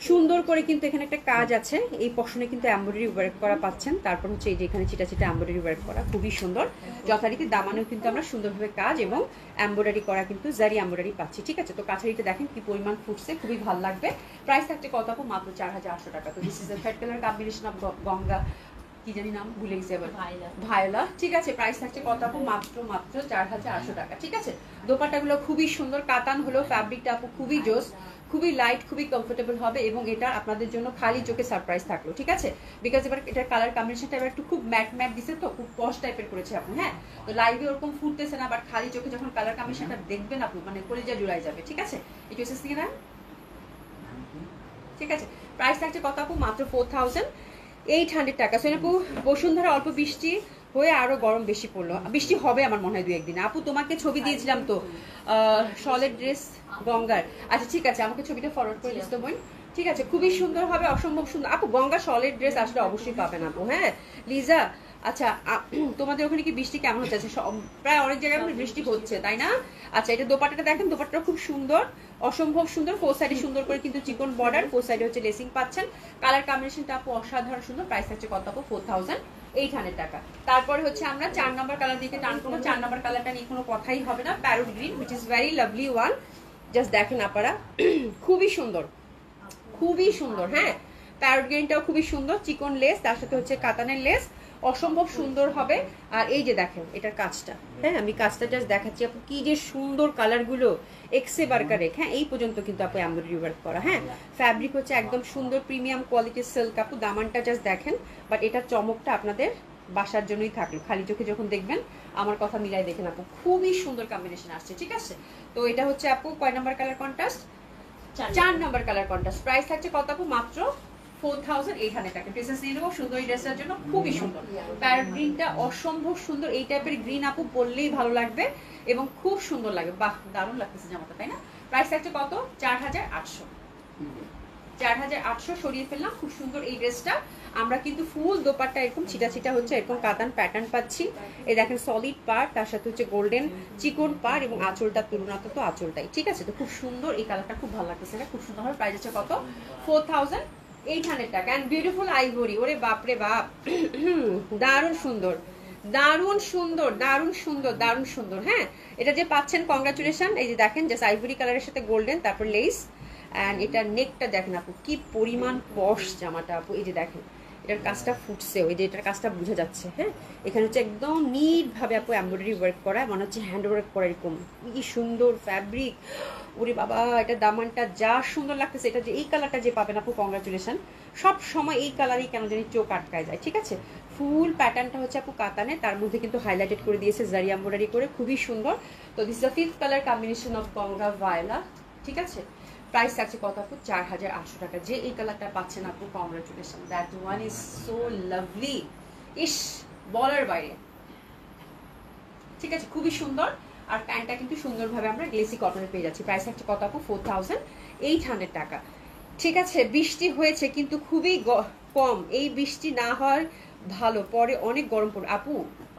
সুন্দর করে কিন্তু এখানে একটা কাজ আছে, এই পশনে কিন্তু এমব্রয়ডারি ওয়ার্ক করা পাচ্ছেন, তারপর হচ্ছে এই যে এখানে চিটা চিটা এমব্রয়ডারি ওয়ার্ক করা, খুবই সুন্দর। যথারীতি দামানেও কিন্তু আমরা সুন্দরভাবে কাজ এবং এমব্রয়ডারি করা কিন্তু জারি এমব্রয়ডারি পাচ্ছি, ঠিক আছে। তো কাছারিটা দেখেন কি পরিমাণ ফুটছে, খুবই ভালো লাগবে। প্রাইস থাকছে কত আপু? মাত্র 4800 টাকা। তো this is a third colour combination of Ganga, কি জানি নাম ভুলে গেছি আবার, ভায়োলা, ঠিক আছে। প্রাইস থাকছে কত আপু? মাত্র 4800 টাকা, ঠিক আছে। দোপাট্টাগুলো খুবই সুন্দর, কাতান হলো ফ্যাব্রিকটা আপু খুবই জোস, খুবই লাইট, খুবই কমফোর্টেবল হবে এবং এটা আপনাদের জন্য খালি চোখে সারপ্রাইজ থাকলো, ঠিক আছে। বিকজ এবার এটার কালার কম্বিনেশনটা এবার একটু খুব ম্যাট ম্যাট দিছে, তো খুব পশ টাইপের করেছে আপু, হ্যাঁ। তো লাইভে ওরকম ফুটতেছে না, বাট খালি চোখে যখন কালার কম্বিনেশনটা দেখবেন আপু মানে কলিজা জুড়াই যাবে, ঠিক আছে। একটু এসেস থেকে না, ঠিক আছে। প্রাইস থাকছে কত আপু? মাত্র 4800 টাকা। সোনা আপু বসুন্ধরা অল্প বৃষ্টি হয়ে আরো গরম বেশি পড়লো, বৃষ্টি হবে আমার মনে হয় 2-1 দিন। আপু তোমাকে ছবি দিয়েছিলাম তো শলের ড্রেস গঙ্গার, আচ্ছা ঠিক আছে আমাকে ছবিটা ফরওয়ার্ড করে দিস তো বোন, ঠিক আছে। খুবই সুন্দর হবে, অসম্ভব সুন্দর আপু। গঙ্গা শলের ড্রেস আসলে অবশ্যই পাবেন আপু, হ্যাঁ লিজা। আচ্ছা তোমাদের ওখানে কি বৃষ্টি কেমন হচ্ছে? প্রায় অনেক জায়গায় বৃষ্টি হচ্ছে, তাই না? আচ্ছা এটা দোপাট্টাটা দেখেন, দোপাট্টাটা খুব সুন্দর, অসম্ভব সুন্দর। 4 সাইডে সুন্দর করে কিন্তু চিকন বর্ডার, 4 সাইডে হচ্ছে লেসিং পাচ্ছেন। কালার কম্বিনেশনটা আপু অসাধারণ সুন্দর। প্রাইস হচ্ছে কত আপু? 4800 টাকা। তারপরে হচ্ছে আমরা 4 নম্বর কালার দিকে টান করবো। 4 নম্বর কালারটা নিয়ে কোনো কথাই হবে না, parrot green, which is very lovely one. Just দেখেন আপনারা, খুবই সুন্দর, খুবই সুন্দর, হ্যাঁ। প্যারোট গ্রিনটাও খুবই সুন্দর, চিকন লেস, তার সাথে হচ্ছে কাতানের লেস, অসম্ভব সুন্দর হবে। আর এই যে দেখেন এটার কাজটা, হ্যাঁ আমি কাজটা জাস্ট দেখাচ্ছি আপু, কি যে সুন্দর কালারগুলো, এক্সে বার্কারেক, হ্যাঁ এই পর্যন্ত কিন্তু আপু এমব্রয়ডারি ওয়ার্ক করা, হ্যাঁ। ফ্যাব্রিক হচ্ছে একদম সুন্দর প্রিমিয়াম কোয়ালিটির সিল্ক আপু। দামানটা জাস্ট দেখেন, বাট এটার চমকটা আপনাদের বাসার জন্যই থাকলো, খালি চোখে যখন দেখবেন আমার কথা মিলাই দেখেন আপু, খুবই সুন্দর কম্বিনেশন আসছে, ঠিক আছে। তো এটা হচ্ছে আপু কয় number colour contrast? 4 number colour contrast. Price থাকছে কত আপু? মাত্র 4800 টাকা। প্রিন্সেস নিয়ে নেবো সুন্দর এই ড্রেসটার জন্য, খুবই সুন্দর। প্যারট গ্রিনটা অসম্ভব সুন্দর, এই টাইপের গ্রিন আপু পরলেই ভালো লাগবে এবং খুব সুন্দর লাগবে, বাহ দারুণ লাগতেছে জামাটা, তাই না? প্রাইস থাকছে কত? 4800। 4800 সরিয়ে ফেললাম, খুব সুন্দর এই ড্রেসটা। আমরা কিন্তু ফুল দোপাট্টা এরকম ছিটা ছিটা হচ্ছে এরকম কাতান প্যাটার্ন পাচ্ছি। এই দেখেন সলিড পাড়, তার সাথে হচ্ছে গোল্ডেন চিকন পাড় এবং আঁচলটা তুলনাতে তো আঁচলটাই, ঠিক আছে। তো খুব সুন্দর এই কালারটা, খুব ভালো লাগতেছে, এটা খুব সুন্দর হবে। প্রাইস হচ্ছে কত? 4800 টাকা। এন্ড বিউটিফুল আইভরি, ওরে বাপরে বাপ, দারুণ সুন্দর, দারুণ সুন্দর, দারুণ সুন্দর, দারুণ সুন্দর, হ্যাঁ। এটা যে পাচ্ছেন কংগ্রাচুলেশন। এই যে দেখেন জাস্ট আইভরি কালারের সাথে গোল্ডেন, তারপর লেস, অ্যান্ড এটার নেকটা দেখেন আপু, কি পরিমাণ পশ জামাটা আপু। এই যে দেখেন এটার কাজটা ফুটছে, ওই যে এটার কাজটা বোঝা যাচ্ছে, হ্যাঁ। এখানে হচ্ছে একদম নিট ভাবে আপু এমব্রয়ডারি ওয়ার্ক করা, মনে হচ্ছে হ্যান্ড ওয়ার্ক করা, এরকম কি সুন্দর ফ্যাব্রিক, ওরে বাবা। এটা দামানটা যা সুন্দর লাগতেছে, এটা যে এই কালারটা যে পাবেন আপু কংগ্রাচুলেশন। সব সময় এই কালারই কেন জানি চোখ আটকায় যায়, ঠিক আছে। ফুল প্যাটার্নটা হচ্ছে আপু কাতানে, তার মধ্যে কিন্তু হাইলাইটেড করে দিয়েছে জারি এমব্রয়ডারি করে, খুবই সুন্দর। তো this is the 5th colour combination of Ganga Viola, ঠিক আছে। প্রাইস আছে কত আপু? 4800 টাকা। যে এই কালারটা পাচ্ছেন আপু congratulation, that one is so lovely, ইস বলার বাইরে, ঠিক আছে, খুবই সুন্দর। আর প্যান্টটা কিন্তু সুন্দরভাবে আমরা গ্লেসি কটনে পেয়ে যাচ্ছি। প্রাইস আছে কত আপু? 4800 টাকা, ঠিক আছে। বৃষ্টি হয়েছে কিন্তু খুবই কম, এই বৃষ্টি না হওয়ার ভালো, পরে অনেক গরম পড়ে আপু,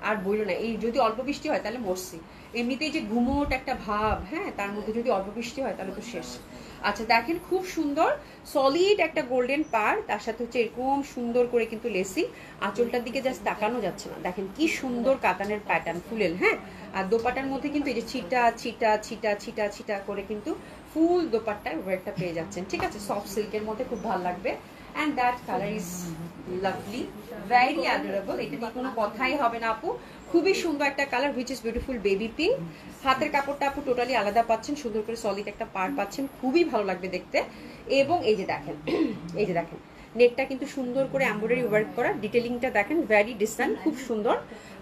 আর বললো না। এই যদি অল্প বৃষ্টি হয় তাহলে মরছি, এমনিতেই যে ঘুমোট একটা ভাব, হ্যাঁ, তার মধ্যে যদি অল্প বৃষ্টি হয় তাহলে তো শেষ। আচ্ছা দেখেন খুব সুন্দর সলিড একটা গোল্ডেন পার, তার সাথে হচ্ছে এরকম সুন্দর করে কিন্তু লেসিং, আঁচলটার দিকে জাস্ট তাকানো যাচ্ছে না, দেখেন কি সুন্দর কাতানের প্যাটার্ন ফুলেল, হ্যাঁ। আর দোপাটার মধ্যে কিন্তু এই যে ছিটা ছিটা ছিটা ছিটা ছিটা করে কিন্তু ফুল দোপাট্টায় ওয়ার্কটা পেয়ে যাচ্ছেন, ঠিক আছে। সফট সিল্কের মধ্যে খুব ভালো লাগবে। And that colour is lovely, very adorable, এটা নিয়ে কোনো কথাই হবে না আপু। খুবই সুন্দর একটা colour, which is beautiful baby pink. হাতের কাপড়টা আপু টোটালি আলাদা পাচ্ছেন, সুন্দর করে সলিড একটা পার পাচ্ছেন, খুবই ভালো লাগবে দেখতে। এবং এই যে দেখেন, এই যে দেখেন নেকটা কিন্তু সুন্দর করে এমব্রয়ডারি ওয়ার্ক করা, ডিটেলিংটা দেখেন ভেরি ডিসেন্ট, খুব সুন্দর।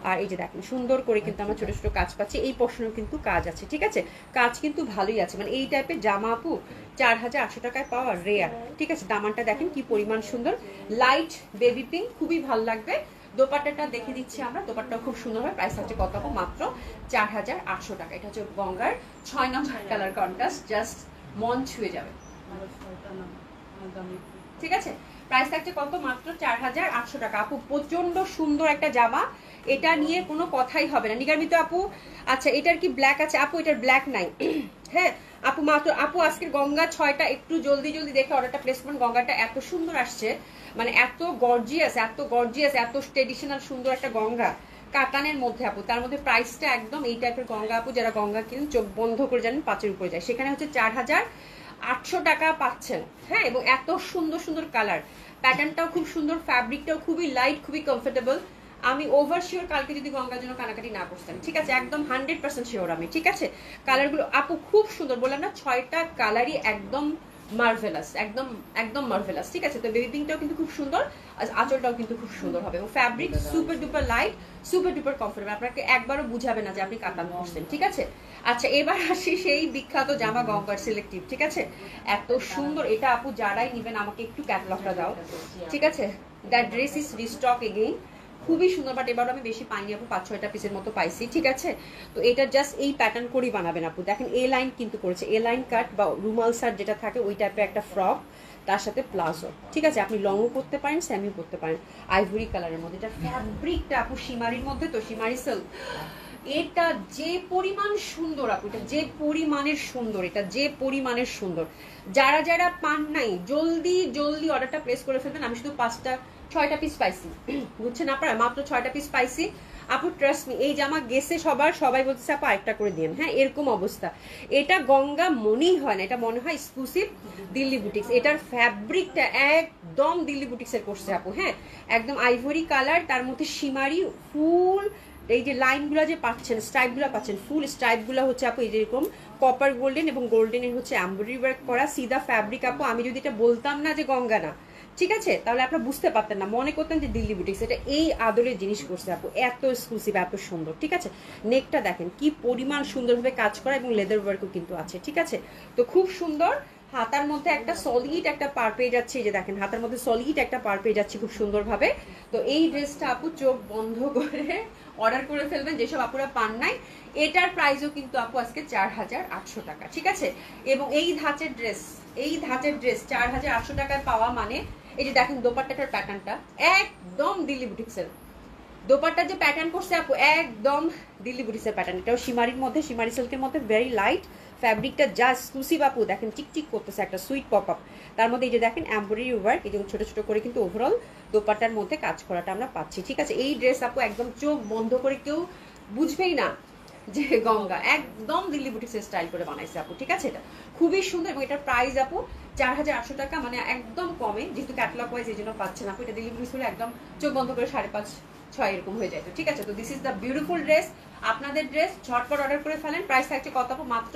আর এই যে দেখেন সুন্দর করে কিন্তু আমরা ছোট ছোট কাজ পাচ্ছি, এই পোর্শনেও কিন্তু কাজ আছে, ঠিক আছে। কাজ কিন্তু ভালোই আছে, মানে এই টাইপের জামা আপু 4800 টাকায় পাওয়া রেয়ার, ঠিক আছে। দামানটা দেখেন কি পরিমাণ সুন্দর, লাইট বেবি পিঙ্ক, খুবই ভালো লাগবে। দোপাট্টাটা দেখে দিচ্ছি আমরা, দোপাট্টা খুব সুন্দর হয়। প্রাইস হচ্ছে কত আপু? মাত্র 4800 টাকা। এটা হচ্ছে গঙ্গার 6 নম্বর কালার কন্ট্রাস্ট, জাস্ট মন ছুঁয়ে যাবে, ঠিক আছে। প্রাইস থাকছে কত? মাত্র 4800 টাকা আপু। প্রচন্ড সুন্দর একটা জামা, এটা নিয়ে কোনো কথাই হবে না। নিগামিত আপু, আচ্ছা এটার কি ব্ল্যাক আছে আপু? এটার ব্ল্যাক নাই। হ্যাঁ আপু, মাত্র আপু আজকের গঙ্গা 6টা, একটু জলদি জলদি দেখে অর্ডারটা প্লেস করুন। গঙ্গাটা এত সুন্দর আসছে, মানে এত গর্জিয়াস, এত গর্জিয়াস, এত ট্রেডিশনাল সুন্দর একটা গঙ্গা কাতানের মধ্যে আপু। তার মধ্যে প্রাইসটা একদম এই টাইপের গঙ্গা আপু, যারা গঙ্গা কিনেন চোখ বন্ধ করে জানেন 5-এর উপরে যায়, সেখানে হচ্ছে 4800 টাকা পাচ্ছেন। হ্যাঁ, এবং এত সুন্দর সুন্দর কালার, প্যাটার্নটাও খুব সুন্দর, ফ্যাব্রিকটাও খুবই লাইট, খুবই কমফোর্টেবল। আমি ওভার শিওর কালকে যদি গঙ্গার জন্য কানাকাটি না করতেন, ঠিক আছে, একদম 100% শিওর আমি, ঠিক আছে। কালারগুলো আপু খুব সুন্দর, বললাম না 6টা কালারই একদম মার্ভেলাস, একদম একদম মার্ভেলাস, ঠিক আছে। তো বেবি পিঙ্কটাও কিন্তু খুব সুন্দর, আর আঁচলটাও কিন্তু খুব সুন্দর হবে, এবং fabric super duper light, super duper comfortable, আপনাকে একবারও বুঝাবে না যে আপনি কাতান করছেন, ঠিক আছে। আচ্ছা এবার আসি সেই বিখ্যাত জামা গঙ্গার সিলেক্টিভ, ঠিক আছে। এত সুন্দর এটা আপু, যারাই নেবেন আমাকে একটু ক্যাটালগটা দাও, ঠিক আছে। That dress is restock again, খুবই সুন্দর, বাট এবার আমি বেশি পাইনি আপু, 5-6টা পিসের মতো পাইছি, ঠিক আছে। তো এটা জাস্ট এই প্যাটার্ন করেই বানাবেন আপু। দেখেন এ লাইন কিন্তু করেছে, এ লাইন কাট বা রুমাল শার্ট যেটা থাকে ওই টাইপের একটা ফ্রক, তার সাথে প্লাজো, ঠিক আছে। আপনি লংও করতে পারেন, স্যামিও করতে পারেন, আইভরি কালারের মধ্যে। এটা ফ্যাব্রিকটা আপু শিমারির মধ্যে, তো শিমারি সিল্ক, এটা যে পরিমাণ সুন্দর আপু, এটা যে পরিমাণের সুন্দর, এটা যে পরিমাণের সুন্দর। যারা যারা পান নাই জলদি জলদি অর্ডারটা প্লেস করে ফেলবেন। আমি শুধু 6টা পিস পাইছি, বুঝছেন আপনারা, মাত্র 6টা পিস পাইছি আপু। ট্রাস্ট মি, এই জামা গেছে সবাই বলতেছে আপু আরেকটা করে দিন। হ্যাঁ, এরকম অবস্থা। এটা গঙ্গা মনেই হয় না, এটা মনে হয় এক্সক্লুসিভ দিল্লি বুটিক্স। এটার ফ্যাব্রিকটা একদম দিল্লি বুটিক্সের করছে আপু। হ্যাঁ, একদম আইভরি কালার, তার মধ্যে শিমারি ফুল, এই যে লাইনগুলো যে পাচ্ছেন, স্ট্রাইপগুলো পাচ্ছেন, ফুল স্ট্রাইপগুলো হচ্ছে আপু এই যেরকম কপার গোল্ডেন এবং গোল্ডেনের হচ্ছে এমব্রয়ডারি ওয়ার্ক করা সিধা ফ্যাব্রিক আপু। আমি যদি এটা বলতাম না যে গঙ্গা না, ঠিক আছে, তাহলে আপনারা বুঝতে পারতেন না, মনে করতেন যে দিল্লি বুটিক্স। এটা এই আদলের জিনিস করছে আপু, এত এক্সক্লুসিভ, এত সুন্দর, ঠিক আছে। নেকটা দেখেন কি পরিমাণ সুন্দরভাবে কাজ করা, এবং লেদার ওয়ার্কও কিন্তু আছে, ঠিক আছে। তো খুব সুন্দর। হাতার মধ্যে একটা সলিড একটা পার পেয়ে যাচ্ছে, এই যে দেখেন হাতার মধ্যে সলিড একটা পার পেয়ে যাচ্ছে খুব সুন্দরভাবে। তো এই ড্রেসটা আপু চোখ বন্ধ করে অর্ডার করে ফেলবেন, যেসব আপুরা পান নাই। এটার প্রাইসও কিন্তু আপু আজকে 4800 টাকা, ঠিক আছে। এবং এই ধাঁচের ড্রেস 4800 টাকায় পাওয়া মানে, এই যে দেখেন দোপাট্টাটার প্যাটার্নটা একদম দিল্লি বুটিক্সের। দোপাট্টা যে প্যাটার্ন করছে আপু একদম দিল্লি বুটিক্সের প্যাটার্ন। এটাও শিমারির মধ্যে, শিমারি সিল্কের মধ্যে, ভেরি লাইট ফ্যাব্রিকটা, যা এক্সক্লুসিভ আপু। দেখেন চিকচিক করতেছে, একটা সুইট পপ আপ। তার মধ্যে এই যে দেখেন এমব্রয়ডারি ওয়ার্ক, এই যে ছোট ছোট করে কিন্তু ওভারঅল দোপাট্টার মধ্যে কাজ করাটা আমরা পাচ্ছি, ঠিক আছে। এই ড্রেস আপু একদম চোখ বন্ধ করে কেউ বুঝবেই না যে গঙ্গা, একদম দিল্লি বুটিক্সের স্টাইল করে বানাইছে আপু, ঠিক আছে। এটা খুবই সুন্দর, এবং এটার প্রাইস আপু 4800 টাকা, মানে একদম কমে, যেহেতু ক্যাটালগ ওয়াইজ এই জন্য পাচ্ছেন আপু। এটা দিল্লি বুটিক্স হলে একদম চোখ বন্ধ করে 5.5-6 এরকম হয়ে যায়, তো ঠিক আছে। তো this is the beautiful dress, আপনাদের ড্রেস ঝটপট অর্ডার করে ফেলেন। প্রাইস থাকছে কত আপু? মাত্র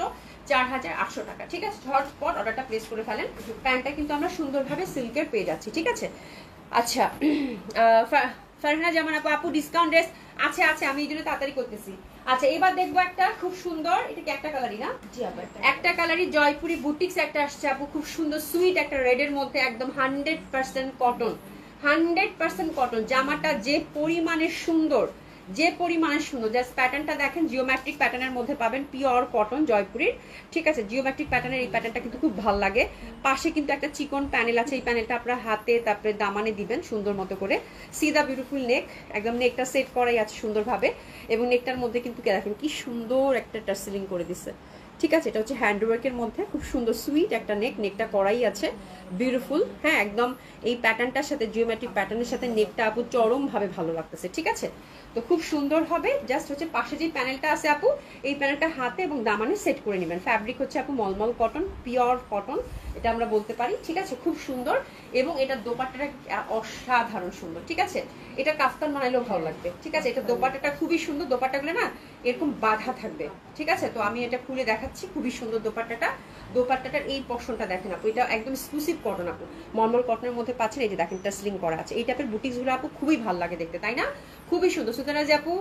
4800 টাকা, ঠিক আছে। ঝটপট অর্ডারটা প্লেস করে ফেলেন। প্যান্টটা কিন্তু আমরা সুন্দরভাবে সিল্কের পেয়ে যাচ্ছি, ঠিক আছে। আচ্ছা ফারহানা জামান আপু ডিসকাউন্ট ড্রেস আছে, আমি এই জন্য তাড়াতাড়ি করতেছি। আচ্ছা এবার দেখবো একটা খুব সুন্দর, এটা কি একটা কালারই না? একটা কালারই জয়পুরি বুটিক্স একটা আসছে আপু, খুব সুন্দর সুইট একটা রেডের মধ্যে, একদম 100% কটন, 100% কটন। জামাটা যে পরিমাণে সুন্দর, জাস্ট প্যাটার্নটা দেখেন, জিওমেট্রিক প্যাটার্নের মধ্যে পাবেন, পিওর কটন জয়পুরের, ঠিক আছে। জিওমেট্রিক প্যাটার্নের এই প্যাটার্নটা কিন্তু খুব ভালো লাগে। পাশে কিন্তু একটা চিকন প্যানেল আছে, এই প্যানেলটা আপনার হাতে তারপরে দামানে দিবেন সুন্দর মতো করে। সিদা বিউটিফুল নেক, একদম নেকটা সেট করাই আছে সুন্দরভাবে, এবং নেকটার মধ্যে কিন্তু দেখেন কি সুন্দর একটা টার্সেলিং করে দিছে, ঠিক আছে। এটা হচ্ছে হ্যান্ডওয়ার্কের মধ্যে খুব সুন্দর সুইট একটা নেকটা করাই আছে বিউটিফুল। হ্যাঁ, একদম এই প্যাটার্নটার সাথে, জিওমেট্রিক প্যাটার্নের সাথে নেকটা আপু চরমভাবে ভালো লাগতেছে, ঠিক আছে। তো খুব সুন্দর হবে। জাস্ট হচ্ছে পাশে যে প্যানেলটা আছে আপু, এই প্যানেলটা হাতে এবং দামানে সেট করে নেবেন। ফ্যাব্রিক হচ্ছে আপু মলমল কটন, পিওর কটন এটা আমরা বলতে পারি, ঠিক আছে। খুব সুন্দর, এবং এটা দোপাট্টাটা অসাধারণ সুন্দর, ঠিক আছে। এটা কাফতান বানাইলেও ভালো লাগবে, ঠিক আছে। এটা দোপাট্টাটা খুবই সুন্দর, দোপাট্টাগুলো না এরকম বাঁধা থাকবে, ঠিক আছে। তো আমি এটা খুলে দেখাচ্ছি, খুবই সুন্দর দোপাট্টাটার এই পোর্শনটা দেখেন আপু, এটা একদম এক্সক্লুসিভ কটন আপু, মলমল কটনের মধ্যে পাচ্ছেন। এই যে দেখেন টাসলিং করা আছে, এই টাইপের বুটিক্সগুলো আপু খুবই ভালো লাগে দেখতে, তাই না? খুবই সুন্দর। সুতরাং যে আপু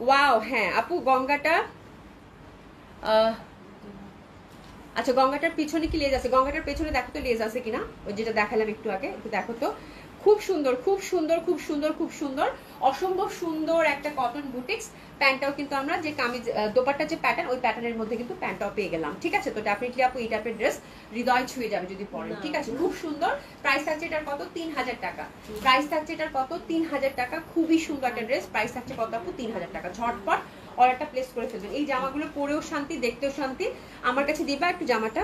ওয়াও, হ্যাঁ আপু গঙ্গাটা, আচ্ছা গঙ্গাটার পিছনে কি লেজ আছে? গঙ্গাটার পেছনে দেখো তো লেজ আছে কিনা, ওই যেটা দেখালাম একটু আগে, একটু দেখো তো। খুব সুন্দর, খুব সুন্দর, খুব সুন্দর, খুব সুন্দর। অসম্ভব সুন্দর একটা কটন বুটিক্স। প্যান্টটাও কিন্তু আমরা যে কামিজ দোপাট্টা যে প্যাটার্ন, ওই প্যাটার্নের মধ্যে কিন্তু প্যান্টটাও পেয়ে গেলাম, ঠিক আছে। তো ডেফিনেটলি আপু এই টাইপের ড্রেস হৃদয় ছুঁয়ে যাবে যদি পরেন, ঠিক আছে। খুব সুন্দর। প্রাইস থাকছে এটার কত? 3000 টাকা। প্রাইস থাকছে এটার কত? 3000 টাকা। খুবই সুন্দর একটা ড্রেস। প্রাইস থাকছে কত আপু? 3000 টাকা। ঝটপট অর্ডারটা প্লেস করে ফেলবেন। এই জামাগুলো পরেও শান্তি, দেখতেও শান্তি। আমার কাছে দিবা একটু জামাটা?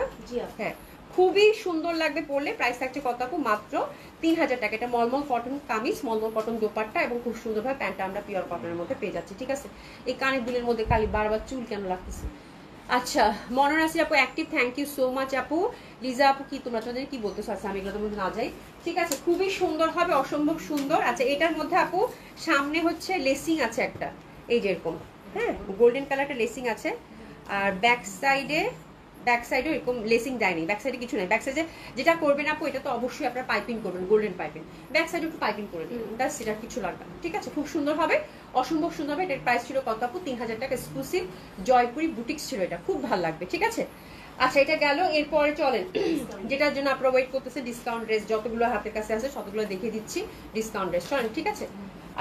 হ্যাঁ, খুবই সুন্দর লাগবে পরলে। প্রাইস থাকছে কত আপু? মাত্র 3000 টাকা। এটা মলমল কটন কামিজ, মলমল কটন দোপাট্টা এবং খুব সুন্দরভাবে প্যান্টটা আমরা পিওর কটনের মধ্যে পেয়ে যাচ্ছি, ঠিক আছে। এই কানের দুলের মধ্যে খালি বারবার চুল কেন লাগতেছে? আচ্ছা, মনোরাশি আপু active, thank you so much আপু। লিজা আপু কি তোমরা তোমাদের কি বলতেছো? আচ্ছা, আমি এগুলোর মধ্যে না যাই, ঠিক আছে। খুবই সুন্দর হবে, অসম্ভব সুন্দর। আচ্ছা, এটার মধ্যে আপু সামনে হচ্ছে লেসিং আছে একটা, এই যেরকম, হ্যাঁ, গোল্ডেন কালারটা লেসিং আছে। আর ব্যাক সাইডে এরকম লেসিং দেয়নি, ব্যাক সাইডে কিছু নাই। ব্যাক সাইডে যেটা করবেন আপু, এটা তো অবশ্যই আপনারা পাইপিং করবেন, গোল্ডেন পাইপিং। ব্যাক সাইডে একটু পাইপিং করে দেবেন, ব্যাস, সেটা কিছু লাগবে না, ঠিক আছে। খুব সুন্দর হবে, অসম্ভব সুন্দর হবে। এটার প্রাইস ছিল কত আপু? 3000 টাকা। এক্সক্লুসিভ জয়পুরি বুটিক্স ছিল এটা, খুব ভালো লাগবে, ঠিক আছে। আচ্ছা, এটা গেল। এরপরে চলেন যেটার জন্য আপনারা ওয়েট করতেছে, ডিসকাউন্ট ড্রেস যতগুলো হাতের কাছে আছে ততগুলো দেখিয়ে দিচ্ছি, ডিসকাউন্ট ড্রেস, চলেন, ঠিক আছে।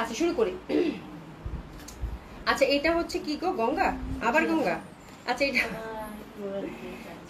আচ্ছা, শুরু করি। আচ্ছা, এটা হচ্ছে কি গো? গঙ্গা? আবার গঙ্গা? আচ্ছা, এটা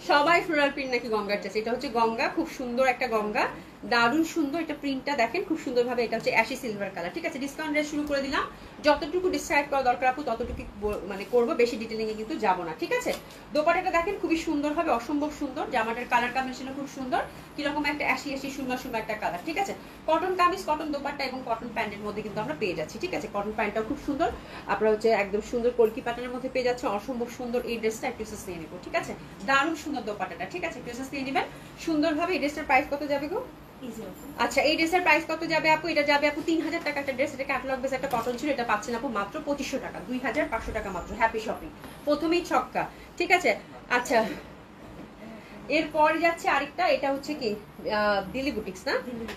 সবাই ফ্লোরাল প্রিন্ট নাকি গঙ্গার চাচ্ছে? এটা হচ্ছে গঙ্গা, খুব সুন্দর একটা গঙ্গা, দারুণ সুন্দর। এটা প্রিন্টটা দেখেন খুব সুন্দরভাবে। এটা হচ্ছে অ্যাশি সিলভার কালার, ঠিক আছে। ডিসকাউন্ট রেট শুরু করে দিলাম। যতটুকু ডিসক্রাইব করা দরকার আপু ততটুকু মানে করবো, বেশি ডিটেলিং এ কিন্তু যাবো না, ঠিক আছে। দোপাট্টাটা দেখেন খুবই সুন্দর হবে, অসম্ভব সুন্দর। জামাটার কালার কম্বিনেশন খুব সুন্দর, কিরকম একটা অ্যাশি সুন্দর সুন্দর একটা কালার, ঠিক আছে। কটন কামিজ, কটন দোপাট্টা এবং কটন প্যান্টের মধ্যে কিন্তু আমরা পেয়ে যাচ্ছি, ঠিক আছে। কটন প্যান্টটাও খুব সুন্দর, আপনারা হচ্ছে একদম সুন্দর কলকি প্যাটার্নের মধ্যে পেয়ে যাচ্ছে, অসম্ভব সুন্দর। এই ড্রেসটা একটু নিয়ে নেবো, ঠিক আছে। দারুণ সুন্দর দোপাট্টাটা, ঠিক আছে, একটু নিয়ে নেবেন সুন্দরভাবে। এই ড্রেসটার প্রাইস কত যাবে গো? আচ্ছা, এই ড্রেসের প্রাইস কত যাবে আপু? এটা যাবে আপু 3000 টাকা। একটা ড্রেস, এটা ক্যাটালগ বেস একটা কটন ছিল, এটা পাচ্ছেন আপু মাত্র 2500 টাকা, 2500 টাকা মাত্র। হ্যাপি শপিং, প্রথমেই ছক্কা, ঠিক আছে। আচ্ছা, এরপর যাচ্ছে আরেকটা, এটা হচ্ছে কি দিল্লি বুটিক্স না?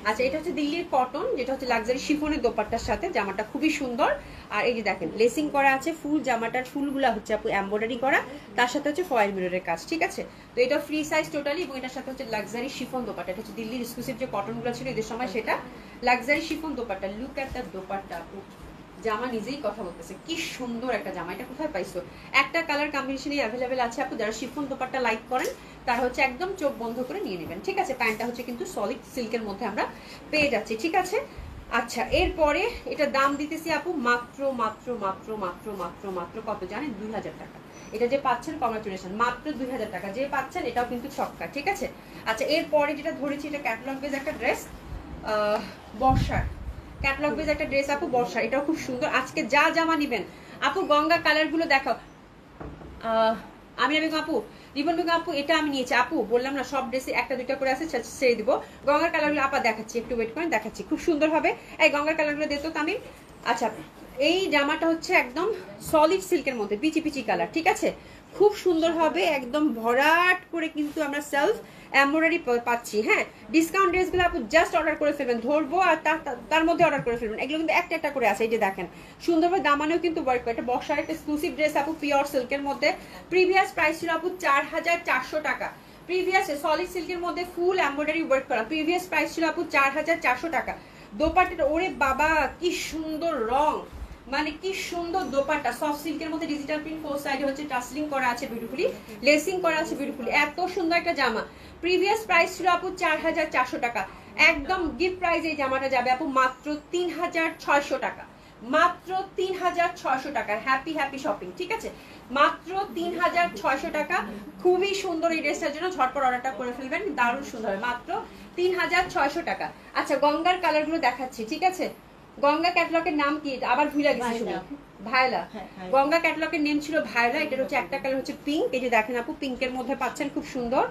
আচ্ছা, এটা হচ্ছে দিল্লির কটন, যেটা হচ্ছে লাক্সারি শিফনের দোপাট্টার সাথে। জামাটা খুবই সুন্দর। আর এই যে দেখেন লেসিং করা আছে, ফুল জামাটার ফুলগুলা হচ্ছে আপু এমব্রয়ডারি করা, তার সাথে হচ্ছে ফয়েল মিররের কাজ, ঠিক আছে। তো এটা ফ্রি সাইজ টোটালি, এবং এটার সাথে হচ্ছে লাক্সারি শিফন দোপাট্টা। এটা হচ্ছে দিল্লির এক্সক্লুসিভ যে কটনগুলো ছিল এদের সময়, সেটা luxury chiffon dupatta. Look at the dupatta আপু, জামা নিজেই কথা বলতেছে, কি সুন্দর একটা জামা। এটা কোথায় পাইছো? একটা কালার কম্বিনেশনই অ্যাভেলেবেল আছে আপু। যারা শিফন দোপাট্টা লাইক করেন তারা হচ্ছে একদম চোখ বন্ধ করে নিয়ে নেবেন, ঠিক আছে। প্যান্টটা হচ্ছে কিন্তু সলিড সিল্কের মধ্যে আমরা পেয়ে যাচ্ছি, ঠিক আছে। আচ্ছা, এরপরে এটা দাম দিতেছি আপু মাত্র মাত্র মাত্র মাত্র মাত্র মাত্র কত জানেন? 2000 টাকা। এটা যে পাচ্ছেন, কংগ্রাচুলেশন, মাত্র 2000 টাকা যে পাচ্ছেন, এটাও কিন্তু ছক্কা, ঠিক আছে। আচ্ছা, এরপরে যেটা ধরেছি, এটা ক্যাটালগ বেজ একটা ড্রেস, বর্ষার ক্যাটালগ বেজ একটা ড্রেস আপু, বর্ষা। এটাও খুব সুন্দর। আজকে যা জামা নিবেন আপু, গঙ্গা কালার গুলো দেখাও। আমি বেগম আপু, রিবন বেগম আপু, এটা আমি নিয়েছি আপু, বললাম না সব ড্রেসে একটা দুইটা করে আছে, ছেড়ে দিব। গঙ্গার কালারগুলো আপা দেখাচ্ছি, একটু ওয়েট করেন, দেখাচ্ছি, খুব সুন্দর হবে। এই গঙ্গার কালারগুলো দেখতো আমি। আচ্ছা, এই জামাটা হচ্ছে একদম সলিড সিল্কের মধ্যে পিচি পিচি কালার, ঠিক আছে। খুব সুন্দর হবে, একদম ভরাট করে কিন্তু আমরা সেলফ এমব্রয়ডারি পাচ্ছি, হ্যাঁ। ডিসকাউন্ট ড্রেসগুলো আপু জাস্ট অর্ডার করে ফেলবেন, ধরবো আর তার মধ্যে অর্ডার করে ফেলবেন। এগুলো কিন্তু একটা একটা করে আছে, এই যে দেখেন সুন্দরভাবে দামানেও কিন্তু ওয়ার্ক করে। এটা বর্ষার একটা এক্সক্লুসিভ ড্রেস আপু, পিওর সিল্কের মধ্যে। প্রিভিয়াস প্রাইস ছিল আপু 4400 টাকা। প্রিভিয়াস সলিড সিল্কের মধ্যে ফুল এমব্রয়ডারি ওয়ার্ক করা, প্রিভিয়াস প্রাইস ছিল আপু 4400 টাকা। দোপাট্টা, ওরে বাবা কি সুন্দর রং, মানে কি সুন্দর দোপাট্টা, সফট সিল্কের মধ্যে ডিজিটাল প্রিন্ট, ফোর সাইডে হচ্ছে টাসলিং করা আছে বিউটিফুলি, লেসিং করা আছে বিউটিফুলি। এত সুন্দর একটা জামা। প্রিভিয়াস প্রাইস ছিল আপু 4400 টাকা। একদম গিফট প্রাইস এই জামাটা যাবে আপু মাত্র 3600 টাকা, মাত্র 3600 টাকা। হ্যাপি হ্যাপি শপিং, ঠিক আছে। মাত্র 3600 টাকা। খুবই সুন্দর এই ড্রেসটার জন্য ঝটপট অর্ডারটা করে ফেলবেন, দারুণ সুন্দর, মাত্র 3600 টাকা। আচ্ছা, গঙ্গার কালার গুলো দেখাচ্ছি, ঠিক আছে। গঙ্গা ক্যাটালগের নাম কি? আবার ভুলে গেছি, শুনে ভায়োলা। গঙ্গা ক্যাটালগের নেম ছিল ভায়োলা। এটার হচ্ছে একটা কালার হচ্ছে পিঙ্ক, এই যে দেখেন আপু, পিঙ্কের মধ্যে পাচ্ছেন, খুব সুন্দর।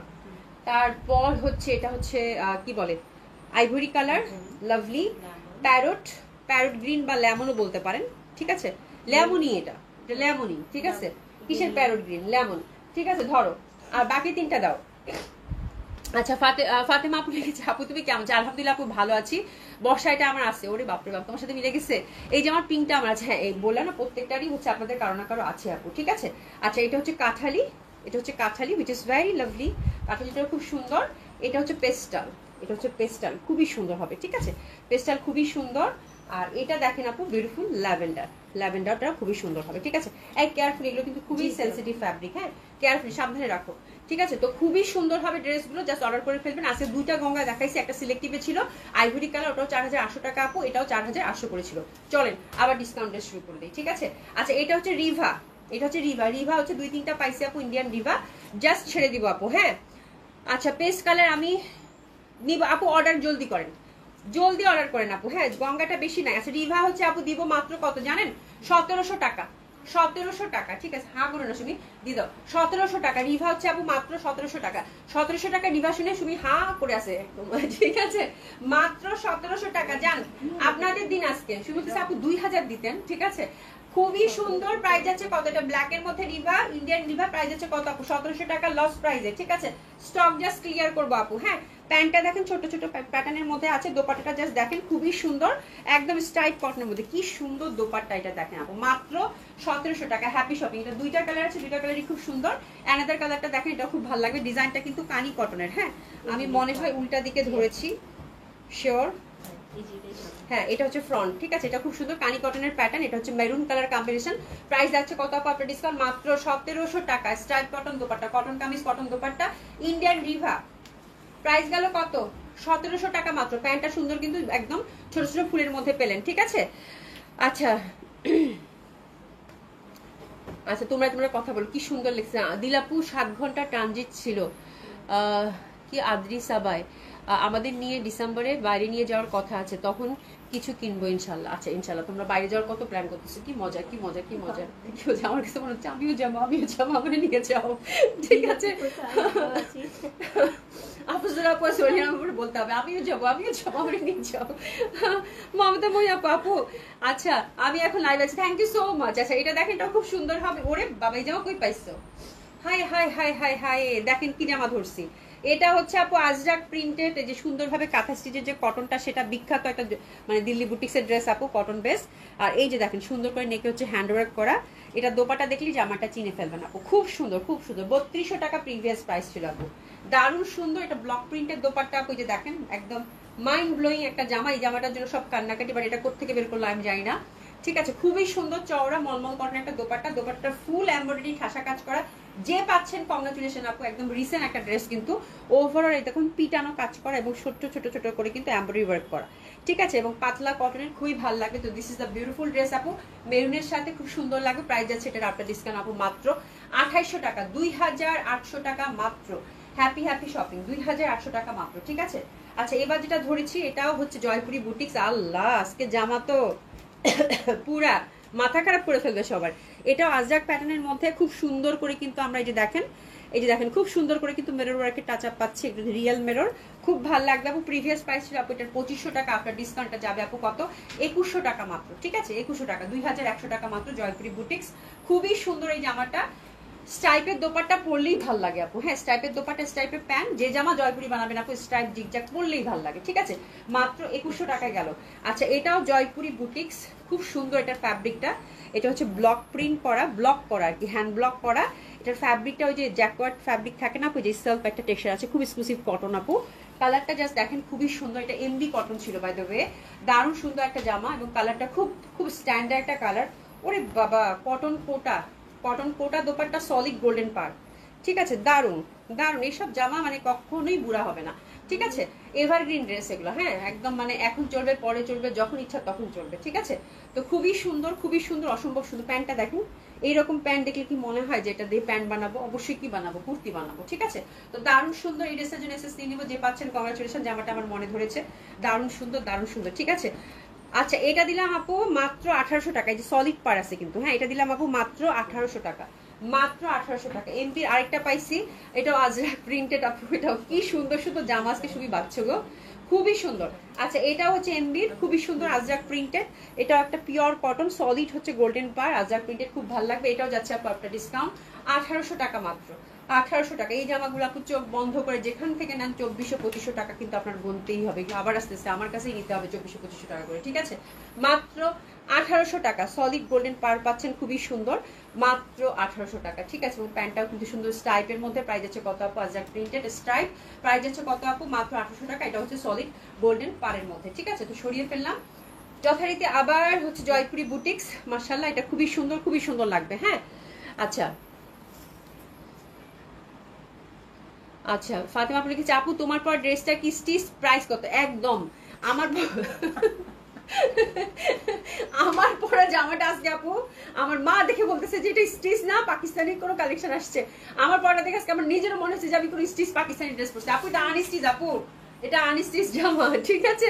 তারপর হচ্ছে এটা হচ্ছে কি বলে, ivory colour, lovely. Parrot green বা লেমনও বলতে পারেন, ঠিক আছে। লেমনই, এটা লেমনই, ঠিক আছে। কিসের প্যারট গ্রিন? লেমন, ঠিক আছে। ধরো, আর বাকি তিনটা দাও। আচ্ছা, ফাতেমা আপু লিখেছে, আপু তুমি কেমন আছো? আলহামদুলিল্লাহ আপু ভালো আছি। বর্ষা এটা আমার আছে, ওরে বাপরে বাপ, তোমার সাথে মিলে গেছে। এই যে আমার পিঙ্কটা আমার আছে, হ্যাঁ, এই বললাম না প্রত্যেকটারই হচ্ছে আপনাদের কারো না কারো আছে আপু, ঠিক আছে। আচ্ছা, এটা হচ্ছে কাঠালি, এটা হচ্ছে Kathali, which is very lovely. কাঠালিটা খুব সুন্দর। এটা হচ্ছে পেস্টাল, এটা হচ্ছে পেস্টাল, খুবই সুন্দর হবে, ঠিক আছে। পেস্টাল খুবই সুন্দর। আর এটা দেখেন আপু বিউটিফুল ল্যাভেন্ডারটা খুবই সুন্দর হবে, ঠিক আছে। এই কেয়ারফুলি, এগুলো কিন্তু খুবই সেন্সিটিভ ফ্যাব্রিক, হ্যাঁ কেয়ারফুলি সাবধানে রাখো, ঠিক আছে। তো খুবই সুন্দর হবে ড্রেসগুলো, জাস্ট অর্ডার করে ফেলবেন। আজকে দুইটা গঙ্গা দেখাইছি, একটা সিলেক্টিভে ছিল আইভরি কালার, ওটাও 4800 টাকা আপু, এটাও 4800 করেছিল। চলেন আবার ডিসকাউন্ট ড্রেস শুরু করে দিই, ঠিক আছে। আচ্ছা এটা হচ্ছে রিভা, এটা হচ্ছে রিভা হচ্ছে 2-3টা পাইছি আপু, ইন্ডিয়ান রিভা, জাস্ট ছেড়ে দিব আপু, হ্যাঁ। আচ্ছা পেস্ট কালার আমি নিব আপু, অর্ডার জলদি করেন, জলদি অর্ডার করেন আপু, হ্যাঁ গঙ্গাটা বেশি নাই। আচ্ছা রিভা হচ্ছে আপু দিব মাত্র কত জানেন, 1700 টাকা, 1700 টাকা, ঠিক আছে। হ্যাঁ বলো না সুমি, দিয়ে দাও 1700 টাকা। রিভা হচ্ছে আপু মাত্র 1700 টাকা, 1700 টাকা রিভা শুনে সুমি হ্যাঁ করে আছে একদম, ঠিক আছে মাত্র 1700 টাকা। জান আপনাদের দিন আজকে সুমি বলতেছে আপু 2000 দিতেন, ঠিক আছে। খুবই সুন্দর, প্রাইস যাচ্ছে কত, এটা ব্ল্যাক এর মধ্যে রিভা, ইন্ডিয়ান রিভা, প্রাইস যাচ্ছে কত আপু, 1700 টাকা লস প্রাইসে, ঠিক আছে। স্টক জাস্ট ক্লিয়ার করবো আপু, হ্যাঁ। প্যান্টটা দেখেন ছোট ছোট প্যাটার্নের মধ্যে আছে, দোপাট্টাটা জাস্ট দেখেন খুবই সুন্দর, একদম স্ট্রাইপ কটনের মধ্যে, কি সুন্দর দোপাট্টা, এটা দেখেন আপু মাত্র 1700 টাকা। Happy shopping. এটা দুইটা কালার আছে, দুইটা কালারই খুব সুন্দর। অ্যানাদার কালারটা দেখেন, এটা খুব ভালো লাগবে, ডিজাইনটা কিন্তু কানি কটনের, হ্যাঁ আমি মনে হয় উল্টা দিকে ধরেছি, শিওর, হ্যাঁ এটা হচ্ছে ফ্রন্ট, ঠিক আছে। এটা খুব সুন্দর কানি কটনের প্যাটার্ন, এটা হচ্ছে মেরুন কালার কম্বিনেশন। প্রাইস যাচ্ছে কত আপু আপনার ডিসকাউন্ট, মাত্র 1700 টাকা। Stripe cotton dupatta, cotton kameez cotton dupatta, Indian রিভা, প্রাইস গেল কত, 1700 টাকা মাত্র। প্যান্টটা সুন্দর কিন্তু একদম ছোট ছোট ফুলের মধ্যে পেলেন, ঠিক আছে। আচ্ছা আচ্ছা তোমরা কথা বলো, কি সুন্দর লিখছে দিলাপু, 7 ঘন্টা ট্রানজিট ছিল কি আদ্রি সাবাই, আমাদের নিয়ে ডিসেম্বরে বাইরে নিয়ে যাওয়ার কথা আছে, তখন কিছু কিনবো ইনশাল্লাহ। আচ্ছা ইনশাল্লাহ, তোমরা বাইরে যাওয়ার কত প্ল্যান করতেছো, কি মজা কি মজা কি মজা, কি মজা, আমার কাছে মনে হচ্ছে আমিও যাবো আমাকে নিয়ে যাও, ঠিক আছে। আপুজরা আপু সোনিয়া আমাকে বলতে হবে আমিও যাবো আমাকে নিয়ে যাও, মমতা মই আপু। আচ্ছা আমি এখন লাইভ আছি, থ্যাংক ইউ সো মাচ। আচ্ছা এটা দেখেন, এটা খুব সুন্দর হবে। ওরে বাবা এই জামা কই পাইছো, high high high high high, দেখেন কি জামা ধরছি। এটা হচ্ছে আপু আজরাক প্রিন্টেড, এই যে সুন্দরভাবে কাঁথা স্টিচের যে কটনটা, সেটা বিখ্যাত একটা মানে দিল্লি বুটিক্সের ড্রেস আপু, কটন বেস। আর এই যে দেখেন সুন্দর করে নেকে হচ্ছে হ্যান্ডওয়ার্ক করা, এটা দোপাটা দেখলি জামাটা চিনে ফেলবেন আপু, খুব সুন্দর খুব সুন্দর। 3200 টাকা প্রিভিয়াস প্রাইস ছিল আপু, দারুণ সুন্দর। এটা ব্লক প্রিন্টের দোপাট্টা আপু, যে দেখেন একদম মাইন্ড ব্লোয়িং একটা জামা। এই জামাটার জন্য সব কান্নাকাটি, বাট এটা কোত্থেকে বের করলো আমি জানি না, ঠিক আছে। খুবই সুন্দর চওড়া মলমল কটনের একটা দোপাট্টা, দোপাট্টা ফুল এমব্রয়ডারি ঠাসা কাজ করা, যে পাচ্ছেন কংগ্রাচুলেশন আপু, একদম রিসেন্ট একটা ড্রেস কিন্তু। ওভারঅল এই দেখুন পিটানো কাজ করা এবং ছোট ছোট ছোট করে কিন্তু এমব্রয়ডারি ওয়ার্ক করা, ঠিক আছে। এবং পাতলা কটনের, খুবই ভালো লাগে। তো this is the beautiful dress আপু, মেরুনের সাথে খুব সুন্দর লাগে। প্রাইস যাচ্ছে এটার আপনার ডিসকাউন্ট আপু মাত্র 2800 টাকা, 2800 টাকা মাত্র। হ্যাপি হ্যাপি শপিং, 2800 টাকা মাত্র, ঠিক আছে। আচ্ছা এবার যেটা ধরেছি, এটাও হচ্ছে জয়পুরি বুটিক্স। আল্লাহ আজকে জামা তো পুরা মাথা খারাপ করে ফেলবে সবার। এটাও আজরাক প্যাটার্নের মধ্যে খুব সুন্দর করে কিন্তু আমরা এই যে দেখেন খুব সুন্দর করে কিন্তু মিরর ওয়ার্কের টাচ আপ পাচ্ছি, একটু রিয়েল মিরর, খুব ভালো লাগবে আপু। প্রিভিয়াস প্রাইস ছিল আপু এটার 2500 টাকা, আপনার ডিসকাউন্টটা যাবে আপু কত, 2100 টাকা মাত্র, ঠিক আছে 2100 টাকা, 2100 টাকা মাত্র, জয়পুরি বুটিক্স। খুবই সুন্দর এই জামাটা, স্ট্রাইপের দোপাট্টা পরলেই ভাল লাগে আপু, হ্যাঁ স্ট্রাইপের দোপাট্টা স্ট্রাইপের প্যান্ট, যে জামা জয়পুরি বানাবেন আপু স্ট্রাইপ জিগজ্যাগ পরলেই ভাল লাগে, ঠিক আছে। মাত্র 2100 টাকায় গেল। আচ্ছা এটাও জয়পুরি বুটিক্স, খুব সুন্দর এটার ফ্যাব্রিকটা। এটা হচ্ছে ব্লক প্রিন্ট করা, ব্লক করা আর কি, হ্যান্ড ব্লক করা। এটার ফ্যাব্রিকটা ওই যে জ্যাকওয়ার্ড ফ্যাব্রিক থাকে না আপু, যে সেলফ একটা টেক্সচার আছে, খুব এক্সক্লুসিভ কটন আপু। কালারটা জাস্ট দেখেন খুবই সুন্দর, এটা এমবি কটন ছিল বাই দ্য ওয়ে, দারুণ সুন্দর একটা জামা এবং কালারটা খুব খুব স্ট্যান্ডার্ড একটা কালার। ওরে বাবা কটন কোটা দোপাট্টা সলিড গোল্ডেন পার, ঠিক আছে, দারুণ দারুণ। এইসব জামা মানে কখনোই বুড়া হবে না, ঠিক আছে। এভারগ্রিন ড্রেস এগুলো, হ্যাঁ একদম মানে এখন চলবে, পরে চলবে, যখন ইচ্ছা তখন চলবে, ঠিক আছে। তো খুবই সুন্দর, অসম্ভব সুন্দর। প্যান্টটা দেখুন, এইরকম প্যান্ট দেখলে কি মনে হয় যে এটা দিয়ে প্যান্ট বানাবো, অবশ্যই কি বানাবো, কুর্তি বানাবো, ঠিক আছে। তো দারুণ সুন্দর, এই ড্রেসের জন্য এসএস নিব, যে পাচ্ছেন কংগ্রাচুলেশন, জামাটা আমার মনে ধরেছে, দারুণ সুন্দর, ঠিক আছে। আচ্ছা এটা দিলাম আপু মাত্র 1800 টাকা, এই যে সলিড পার আছে কিন্তু, হ্যাঁ এটা দিলাম আপু মাত্র 1800 টাকা, মাত্র 1800 টাকা। এমপির আরেকটা পাইছি, এটাও আজরাক প্রিন্টেড আপু, এটাও কি সুন্দর জামা, আজকে খুবই বাচ্চা গো, খুবই সুন্দর। আচ্ছা এটাও হচ্ছে এমবির, খুবই সুন্দর আজরাক প্রিন্টেড, এটাও একটা পিওর কটন, সলিড হচ্ছে গোল্ডেন পার, আজরাক প্রিন্টেড, খুব ভালো লাগবে। এটাও যাচ্ছে আপু আপনার ডিসকাউন্ট 1800 টাকা মাত্র, 1800 টাকা। এই জামাগুলো আপু চোখ বন্ধ করে যেখান থেকে নেন 2400-2500 টাকা কিন্তু আপনার গুনতেই হবে, আবার আস্তে আস্তে আমার কাছেই নিতে হবে 2400-2500 টাকা করে, ঠিক আছে। মাত্র 1800 টাকা, সলিড গোল্ডেন পার পাচ্ছেন, খুবই সুন্দর, মাত্র 1800 টাকা, ঠিক আছে। এবং প্যান্টটাও কিন্তু সুন্দর স্ট্রাইপের মধ্যে, প্রাইস আছে কত আপু, আজরাক প্রিন্টেড স্ট্রাইপ, প্রাইস আছে কত আপু, মাত্র 1800 টাকা। এটা হচ্ছে সলিড গোল্ডেন পারের মধ্যে, ঠিক আছে। তো সরিয়ে ফেললাম, যথারীতি আবার হচ্ছে জয়পুরি বুটিক্স, মাশাআল্লাহ এটা খুবই সুন্দর লাগবে। হ্যাঁ আচ্ছা আচ্ছা, ফাতেমা আপনি লিখেছে আপু তোমার পর ড্রেসটা কি স্টিচ, প্রাইস কত? একদম আমার আমার পরা জামাটা আজকে আপু আমার মা দেখে বলতেছে যে এটা স্টিচ না, পাকিস্তানি কোনো কালেকশন আসছে। আমার পরাটা দেখে আজকে আমার নিজেরও মনে হচ্ছে যে আমি কোনো স্টিচ পাকিস্তানি ড্রেস পরছি। আপু এটা আনস্টিচ, আপু এটা আনস্টিচ জামা, ঠিক আছে?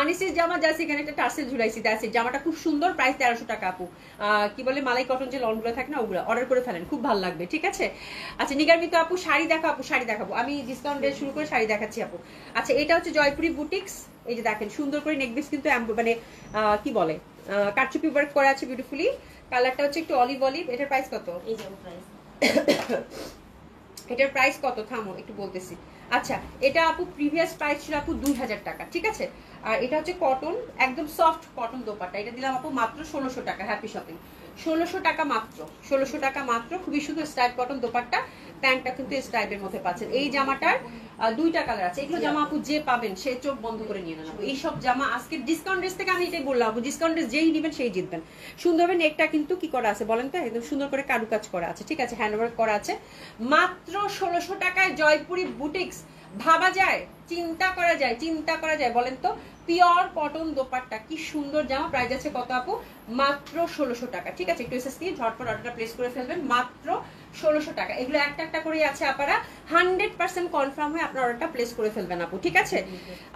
আনস্টিচ জামা যাচ্ছে, এখানে একটা টার্সেল ঝুলাইছি, দ্যাটস ইট। জামাটা খুব সুন্দর, প্রাইস 1300 টাকা আপু। কি বলে মালাই কটন যে লনগুলো থাকে না, ওগুলো অর্ডার করে ফেলেন, খুব ভালো লাগবে, ঠিক আছে? আচ্ছা নিগারমিত আপু শাড়ি দেখো, আপু শাড়ি দেখাবো, আমি ডিসকাউন্ট দিয়ে শুরু করে শাড়ি দেখাচ্ছি আপু। আচ্ছা এটা হচ্ছে জয়পুরি বুটিক্স, এই যে দেখেন সুন্দর করে নেকবেস কিন্তু মানে কি বলে কারচুপি ওয়ার্ক করা আছে বিউটিফুলি। কালারটা হচ্ছে একটু অলিভ অলিভ। এটার প্রাইস কত? এই যে প্রাইস এটার প্রাইস কত? থামো একটু বলতেছি। আচ্ছা এটা আপু প্রিভিয়াস প্রাইস ছিল আপু 2000 টাকা, ঠিক আছে? আর এটা হচ্ছে কটন, একদম সফট কটন দোপাট্টা, এটা দিলাম আপু মাত্র 1600 টাকা। হ্যাপি শপিং, 1600 টাকা মাত্র, 1600 টাকা মাত্র। খুবই সুন্দর স্ট্রাইপ কটন দোপাট্টা, প্যান্টটা কিন্তু স্ট্রাইপের মধ্যে পাচ্ছেন। এই জামাটার দুইটা কালার আছে। এগুলো জামা আপু যে পাবেন সে চোখ বন্ধ করে নিয়ে নেন আপু। এইসব জামা আজকে ডিসকাউন্ট ড্রেস থেকে আমি এটাই বললাম আপু, ডিসকাউন্ট ড্রেস যেই নেবেন সেই জিতবেন। সুন্দরভাবে নেকটা কিন্তু কি করা আছে বলেন তো, একদম সুন্দর করে কারুকাজ করা আছে, ঠিক আছে? হ্যান্ডওয়ার্ক করা আছে। মাত্র 1600 টাকায় জয়পুরি বুটিক্স। ভাবা যায়, চিন্তা করা যায় বলেন তো? পিওর কটন দোপাট্টা, কি সুন্দর জামা। প্রাইস আছে কত আপু? মাত্র 1600 টাকা, ঠিক আছে? একটু এসএস দিয়ে ঝটপট অর্ডারটা প্লেস করে ফেলবেন, মাত্র 1600 টাকা। এগুলো একটা একটা করে আছে আপনারা 100% কনফার্ম হয়ে আপনার অর্ডারটা প্লেস করে ফেলবেন আপু, ঠিক আছে?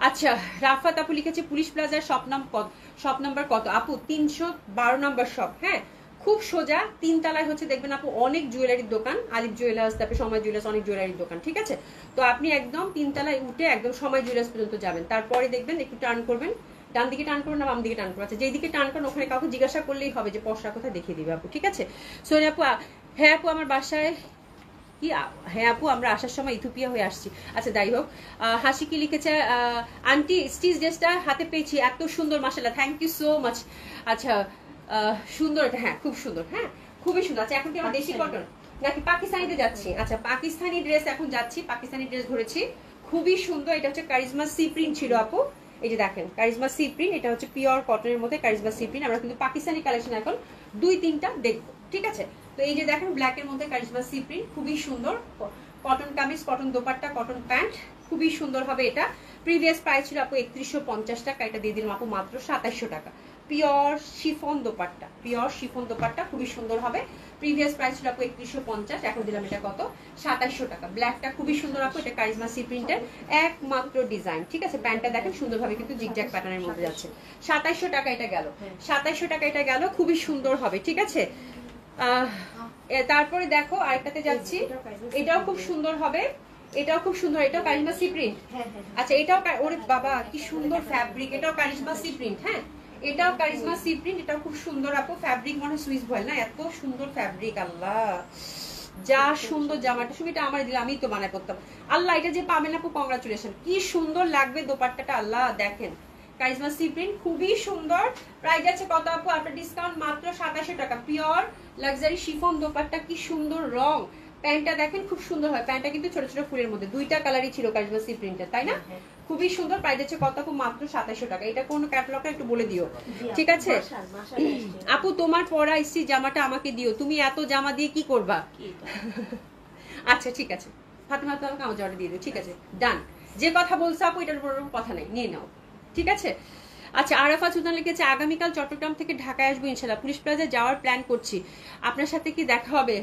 আচ্ছা রাফাত আপু লিখেছে পুলিশ প্লাজার শপ নাম্বার কত আপু? 312 নাম্বার শপ। হ্যাঁ খুব সোজা, 3 তলায় হচ্ছে দেখবেন আপু অনেক জুয়েলারির দোকান, আলিফ জুয়েলার্স, তারপরে সময় জুয়েলার্স, অনেক জুয়েলারির দোকান, ঠিক আছে? তো আপনি একদম 3 তলায় উঠে একদম সময় জুয়েলার্স পর্যন্ত যাবেন, তারপরে দেখবেন একটু টার্ন করবেন, ডান দিকে টার্ন করুন না বাম দিকে টার্ন করুন। আচ্ছা যেই দিকে টার্ন করুন ওখানে কাউকে জিজ্ঞাসা করলেই হবে যে পশরা কোথায় দেখিয়ে দিবে আপু, ঠিক আছে? সোনিয়া আপু হ্যাঁ আপু আমার বাসায় কি, হ্যাঁ আপু আমরা আসার সময় ইথিওপিয়া হয়ে আসছি। আচ্ছা যাই হোক, হাসি কি লিখেছে আন্টি স্টিচ ড্রেসটা হাতে পেয়েছি, এত সুন্দর মাশাআল্লাহ, থ্যাংক ইউ সো মাচ। আচ্ছা সুন্দর এটা, হ্যাঁ খুব সুন্দর, হ্যাঁ খুবই সুন্দর। আচ্ছা এখন কি আমরা দেশি কটন নাকি পাকিস্তানিতে যাচ্ছি? আচ্ছা পাকিস্তানি ড্রেস এখন যাচ্ছি, পাকিস্তানি ড্রেস ধরেছি, খুবই সুন্দর। এটা হচ্ছে কারিজমা সি প্রিন্ট ছিল আপু, এই যে দেখেন কারিজমা সি প্রিন্ট, এটা হচ্ছে পিওর কটনের মধ্যে কারিজমা সি প্রিন্ট। আমরা কিন্তু পাকিস্তানি কালেকশন এখন 2-3টা দেখবো, ঠিক আছে? তো এই যে দেখেন ব্ল্যাক এর মধ্যে কারিজমা সি প্রিন্ট, খুবই সুন্দর। Cotton kameez, cotton dupatta, cotton pant, খুবই সুন্দর হবে এটা। প্রিভিয়াস প্রাইস ছিল আপু 3150 টাকা, এটা দিয়ে দিলাম আপু মাত্র 2700 টাকা। Pure chiffon dupatta, pure chiffon dupatta, খুবই সুন্দর হবে। প্রিভিয়াস প্রাইস ছিল আপু 3150, এখন দিলাম এটা কত? 2700 টাকা। ব্ল্যাকটা খুবই সুন্দর আপু, এটা কারিজমা সি প্রিন্টের একমাত্র ডিজাইন, ঠিক আছে? প্যান্টটা দেখেন সুন্দরভাবে কিন্তু জিগজ্যাগ প্যাটার্নের মধ্যে যাচ্ছে। 2700 টাকা এটা গেল, 2700 টাকা এটা গেল, খুবই সুন্দর হবে, ঠিক আছে? তারপরে দেখো আরেকটাতে যাচ্ছি, এটাও খুব সুন্দর হবে, এটাও খুব সুন্দর, এটাও কারিজমা সি প্রিন্ট। আচ্ছা এটাও, ওরে বাবা কি সুন্দর ফ্যাব্রিক, এটাও কারিজমা সি প্রিন্ট। হ্যাঁ এটাও কারিজমা সি প্রিন্ট, এটাও খুব সুন্দর আপু। ফ্যাব্রিক মনে সুইস ভয়েল না, এত সুন্দর ফ্যাব্রিক, আল্লাহ যা সুন্দর জামাটা। সুবিটা আমার দিলে আমি তো বানাই পড়তাম। আল্লাহ এটা যে পাবেন আপু কংগ্রাচুলেশন, কি সুন্দর লাগবে দোপাট্টাটা, আল্লাহ দেখেন কারিজমা সি প্রিন্ট, খুবই সুন্দর। প্রাইস আছে কত আপু আপনার ডিসকাউন্ট? মাত্র 2700 টাকা। পিওর লাক্সারি শিফন দোপাট্টা, কি সুন্দর রং। প্যান্টটা দেখেন খুব সুন্দর হয়, প্যান্টটা কিন্তু ছোট ছোট ফুলের মধ্যে, 2টা কালারই ছিল কারিজমা সি প্রিন্টের, তাই না? খুবই সুন্দর। প্রাইস আছে কত আপু? মাত্র 2700 টাকা। এটা কোন ক্যাটালগটা একটু বলে দিও, ঠিক আছে? আপু তোমার পরা ইস্ত্রি জামাটা আমাকে দিও, তুমি এত জামা দিয়ে কি করবা? আচ্ছা ঠিক আছে ফাতেমা তো আমাকে আমার জর্ডা দিয়ে দিও, ঠিক আছে? ডান। যে কথা বলছো আপু এটার উপর কথা নাই, নিয়ে নাও, ঠিক আছে? আচ্ছা আরাফা সুলতান লিখেছে আগামীকাল চট্টগ্রাম থেকে ঢাকায় আসবো ইনশাল্লাহ, পুলিশ প্লাজা যাওয়ার প্ল্যান করছি, আপনার সাথে কি দেখা হবে?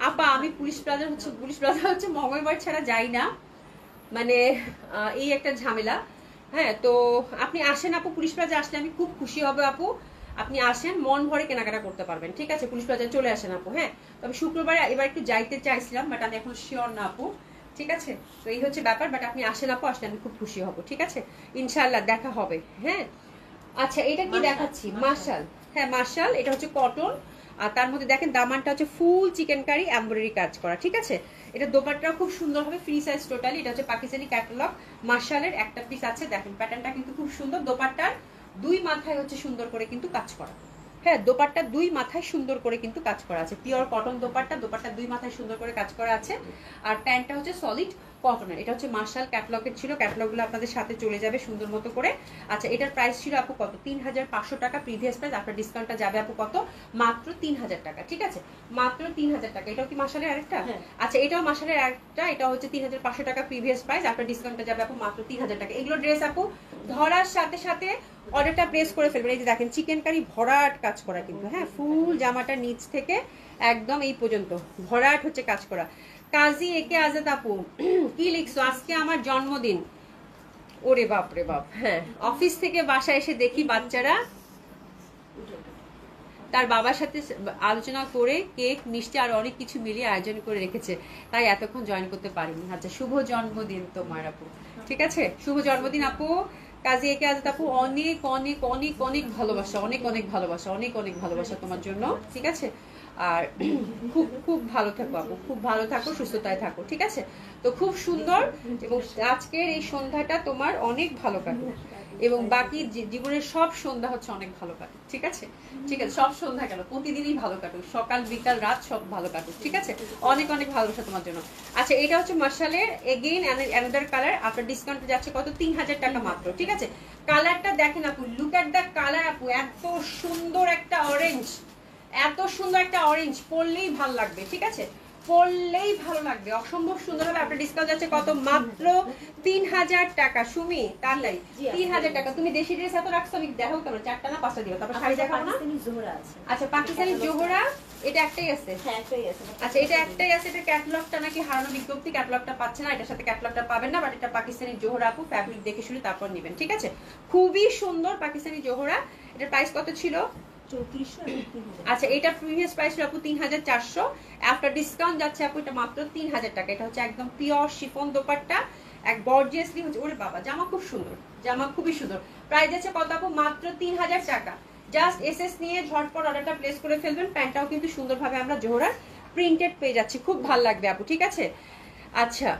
আপা আমি পুলিশ প্লাজা হচ্ছে মঙ্গলবার ছাড়া যাই না, মানে এই একটা ঝামেলা। হ্যাঁ তো আপনি আসেন আপু, পুলিশ প্লাজা আসলে আমি খুব খুশি হব আপু, আপনি আসেন মন ভরে কেনাকাটা করতে পারবেন, ঠিক আছে? পুলিশ প্লাজায় চলে আসেন আপু। হ্যাঁ তবে শুক্রবারে এবার একটু যাইতে চাইছিলাম, বাট আমি এখন শিওর না আপু, ঠিক আছে? তো এই হচ্ছে ব্যাপার, বাট আপনি আসেন আপু, আসলে আমি খুব খুশি হব, ঠিক আছে? ইনশাআল্লাহ দেখা হবে। হ্যাঁ আচ্ছা এটা কি দেখাচ্ছি? মার্শাল, হ্যাঁ মার্শাল, এটা হচ্ছে কটন, আর তার মধ্যে দেখেন দামানটা হচ্ছে ফুল চিকেন কারি এমব্রয়ডারি কাজ করা, ঠিক আছে? এটা দোপাট্টাও খুব সুন্দর হবে, ফ্রি সাইজ টোটালি। এটা হচ্ছে পাকিস্তানি ক্যাটালগ মার্শালের একটা পিস আছে, দেখেন প্যাটার্নটা কিন্তু খুব সুন্দর। দোপাট্টার 2 মাথায় হচ্ছে সুন্দর করে কিন্তু কাজ করা। হ্যাঁ, দোপাট্টা দুই মাথায় সুন্দর করে কিন্তু কাজ করা আছে, পিওর কটন দোপাট্টা, দোপাট্টা দুই মাথায় সুন্দর করে কাজ করা আছে। আর প্যান্টটা হচ্ছে সলিড কটনের, এটা হচ্ছে মার্শাল ক্যাটলগের ছিল, ক্যাটলগুলো আপনাদের সাথে চলে যাবে সুন্দর মতো করে। আচ্ছা, এটার প্রাইস ছিল আপু কত? 3500 টাকা প্রিভিয়াস প্রাইস, আপনার ডিসকাউন্টটা যাবে আপু কত? মাত্র 3000 টাকা। ঠিক আছে, মাত্র 3000 টাকা। এটাও কি মার্শালের আরেকটা? আচ্ছা, এটাও মার্শালের আরেকটা, এটা হচ্ছে 3500 টাকা প্রিভিয়াস প্রাইস, আপনার ডিসকাউন্টটা যাবে আপু মাত্র 3000 টাকা। এগুলো ড্রেস আপু ধরার সাথে সাথে অর্ডারটা প্লেস করে ফেলবেন। এই যে দেখেন চিকেন কারি ভরাট কাজ করা কিন্তু, হ্যাঁ, ফুল জামাটা নিচ থেকে একদম এই পর্যন্ত ভরাট হচ্ছে কাজ করা। কাজী একে আজাদ আপু কি লিখছো? আজকে আমার জন্মদিন। ওরে বাপ রে বাপ। হ্যাঁ, অফিস থেকে বাসায় এসে দেখি বাচ্চারা তার বাবার সাথে আলোচনা করে কেক মিষ্টি আর অনেক কিছু মিলিয়ে আয়োজন করে রেখেছে, তাই এতক্ষণ জয়েন করতে পারিনি। আচ্ছা, শুভ জন্মদিন তোমার আপু। ঠিক আছে, শুভ জন্মদিন আপু। কাজী একে আজাদ আপু, অনেক অনেক অনেক অনেক ভালোবাসা, অনেক অনেক ভালোবাসা, অনেক অনেক ভালোবাসা তোমার জন্য। ঠিক আছে, আর খুব খুব ভালো থাকো আপু, খুব ভালো থাকো, সুস্থতায় থাকো। ঠিক আছে, তো খুব সুন্দর, এবং আজকের এই সন্ধ্যাটা তোমার অনেক ভালো কাটুক, এবং বাকি জীবনের সব সন্ধ্যা হচ্ছে অনেক ভালো কাটুক। ঠিক আছে, ঠিক আছে, সব সন্ধ্যা কেন, প্রতিদিনই ভালো কাটুক, সকাল বিকাল রাত সব ভালো কাটুক। ঠিক আছে, অনেক অনেক ভালোবাসা তোমার জন্য। আচ্ছা, এটা হচ্ছে মার্শালের এগেইন অ্যানাদার কালার, আপনার ডিসকাউন্ট যাচ্ছে কত? 3000 টাকা মাত্র। ঠিক আছে, কালারটা দেখেন আপু, লুক এট দ্য কালার আপু, এত সুন্দর একটা অরেঞ্জ, এত সুন্দর একটা অরেঞ্জ, পরলেই ভালো লাগবে। ঠিক আছে, পরলেই ভালো লাগবে, অসম্ভব সুন্দর হবে। আপনার ডিসকাউন্ট যাচ্ছে কত? মাত্র 3000 টাকা। সুমি তাড়াতাড়ি 3000 টাকা। তুমি দেশি ড্রেস এত রাখছো, আমি দেখো কেন, 4টা না 5টা দিও, তারপর শাড়ি দেখাবো না? আচ্ছা, পাকিস্তানি জোহরা এটা একটাই আছে? হ্যাঁ, একটাই আছে। আচ্ছা, এটা একটাই আছে। এটা ক্যাটালগটা নাকি হারানো বিজ্ঞপ্তি, ক্যাটালগটা পাচ্ছে না, এটার সাথে ক্যাটালগটা পাবেন না, বাট এটা পাকিস্তানি জোহরা আপু, ফ্যাব্রিক দেখে শুনে তারপর নেবেন। ঠিক আছে, খুবই সুন্দর পাকিস্তানি জোহরা। এটার প্রাইস কত ছিল? 3400। আচ্ছা, এটা প্রিভিয়াস প্রাইস ছিল আপু 3400, আফটার ডিসকাউন্ট যাচ্ছে আপু এটা মাত্র 3000 টাকা। এটা হচ্ছে একদম পিওর শিফন দোপাট্টা, এক গর্জিয়াসলি হচ্ছে। ওরে বাবা, জামা খুব সুন্দর, জামা খুবই সুন্দর। প্রাইস যাচ্ছে কত আপু? মাত্র 3000 টাকা। জাস্ট এসএস নিয়ে ঝটপট অর্ডারটা প্লেস করে ফেলবেন। প্যান্টটাও কিন্তু সুন্দরভাবে আমরা জোহরার প্রিন্টেড পেয়ে যাচ্ছি, খুব ভালো লাগবে আপু। ঠিক আছে, আচ্ছা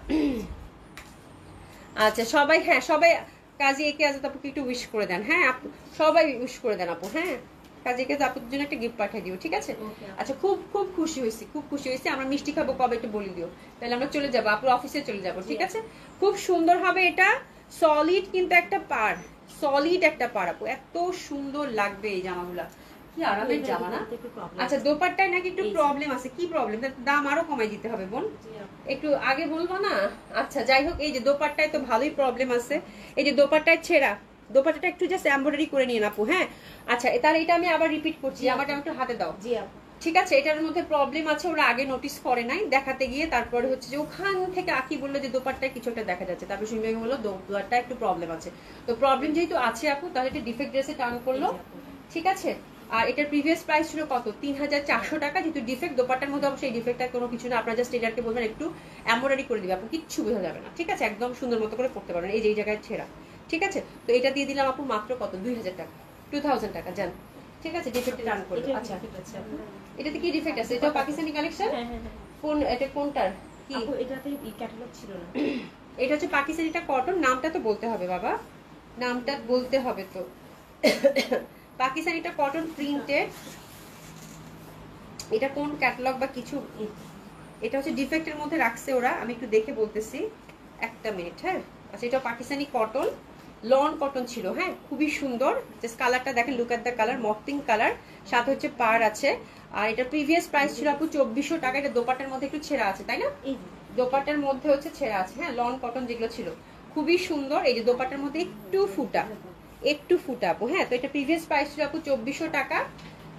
আচ্ছা, সবাই, হ্যাঁ সবাই কাজী একে আজাদ আপুকে একটু উইশ করে দেন। হ্যাঁ আপু, সবাই উইশ করে দেন আপু। হ্যাঁ, কাজীকে আপুর জন্য একটা গিফট পাঠিয়ে দিও। ঠিক আছে, আচ্ছা, খুব খুব খুশি হয়েছি, খুব খুশি হয়েছি। আমরা মিষ্টি খাবো কবে একটু বলে দিও, তাহলে আমরা চলে যাবো, আপুর অফিসে চলে যাবো। ঠিক আছে, খুব সুন্দর হবে এটা, সলিড কিন্তু একটা পার, সলিড একটা পার আপু, এত সুন্দর লাগবে এই জামাগুলা, কি আরামের জামা না? আচ্ছা, দোপাট্টায় নাকি একটু প্রবলেম আছে, কি প্রবলেম? দাম আরো কমাই দিতে হবে বোন, একটু আগে বলবো না? আচ্ছা, যাই হোক, এই যে দোপাট্টায় তো ভালোই প্রবলেম আছে, এই যে দোপাট্টায় ছেঁড়া, দোপাট্টাটা একটু জাস্ট এমব্রয়ডারি করে নিয়ে আপু। হ্যাঁ, আচ্ছা, তাহলে এটা আমি আবার রিপিট করছি, আমারটা একটু হাতে দাও। জি আপু। ঠিক আছে, এটার মধ্যে প্রবলেম আছে, ওরা আগে নোটিস করে নাই, দেখাতে গিয়ে তারপরে হচ্ছে যে ওখান থেকে আকি বললো যে দোপাট্টায় কিছু একটা দেখা যাচ্ছে, তারপরে শুনবে বললো দোপাট্টা একটু প্রবলেম আছে। তো প্রবলেম যেহেতু আছে আপু, তাহলে এটা ডিফেক্ট ড্রেসে টার্ন করলো। ঠিক আছে, আর এটার প্রিভিয়াস প্রাইস ছিল কত? 3400 টাকা। যেহেতু ডিফেক্ট দোপাট্টার মধ্যে অবশ্যই ডিফেক্টটা কোনো কিছু না, আপনারা জাস্ট এটাকে বলবেন একটু এমব্রয়ডারি করে দিবে আপু, কিচ্ছু বোঝা যাবে না। ঠিক আছে, একদম সুন্দর মতো করে পড়তে পারবেন, এই যে এই জায়গায় ছেঁড়া। ঠিক আছে, তো এটা দিয়ে দিলাম আপু মাত্র কত? 2000 টাকা, 2000 টাকা জান। ঠিক আছে, ডিফেক্টে টার্ন করলো। আচ্ছা, এটাতে কি ডিফেক্ট আছে? এটাও পাকিস্তানি কালেকশন? কোন, এটা কোনটার কি? আপু এটাতে ক্যাটালগ ছিল না। এটা হচ্ছে পাকিস্তানিটা কটন, নামটা তো বলতে হবে বাবা, নামটা বলতে হবে তো। পাকিস্তানিটা কটন প্রিন্টেড, এটা কোন ক্যাটালগ বা কিছু? এটা হচ্ছে ডিফেক্টের মধ্যে রাখছে ওরা, আমি একটু দেখে বলতেছি, একটা মিনিট। হ্যাঁ, আচ্ছা, এটা পাকিস্তানি কটন, লন কটন ছিল। হ্যাঁ, খুবই সুন্দর, জাস্ট কালারটা দেখেন, লুক এট দ্য কালার, মফ পিঙ্ক কালার, সাথে হচ্ছে পার আছে। আর এটা প্রিভিয়াস প্রাইস ছিল আপু 2400 টাকা। এটা দোপাট্টার মধ্যে একটু ছেঁড়া আছে, তাই না? দোপাট্টার মধ্যে হচ্ছে ছেঁড়া আছে। হ্যাঁ, লন কটন যেগুলো ছিল খুবই সুন্দর। এই যে দোপাট্টার মধ্যে একটু ফুটা, একটু ফুটা আপু। হ্যাঁ, তো এটা প্রিভিয়াস প্রাইস ছিল আপু 2400 টাকা।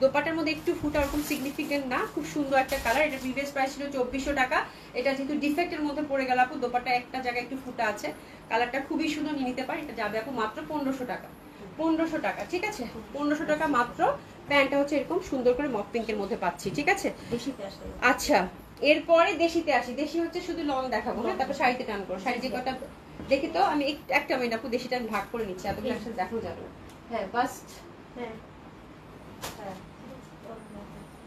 দোপাট্টার মধ্যে একটু ফুটা, ওরকম সিগনিফিকেন্ট না, খুব সুন্দর একটা কালার। এটা প্রিভিয়াস প্রাইস ছিল 2400 টাকা। এটা যেহেতু ডিফেক্টের মধ্যে পড়ে গেল আপু, দোপাট্টা একটা জায়গায় একটু ফুটা আছে, কালারটা খুবই সুন্দর, নিয়ে নিতে পারে। এটা যাবে আপু মাত্র 1500 টাকা, 1500 টাকা। ঠিক আছে, 1500 টাকা মাত্র। প্যান্টটা হচ্ছে এরকম সুন্দর করে মফ পিঙ্কের মধ্যে পাচ্ছি। ঠিক আছে, আচ্ছা, এরপরে দেশিতে আসি। দেশি হচ্ছে শুধু লং দেখাবো, হ্যাঁ, তারপর শাড়িতে টান করো। শাড়ি যে কটা দেখি তো, আমি একটা মিনিট আপু, দেশিটা আমি ভাগ করে নিচ্ছি, এতগুলো একসাথে দেখানো যাবে না। হ্যাঁ, বাস্ট, হ্যাঁ,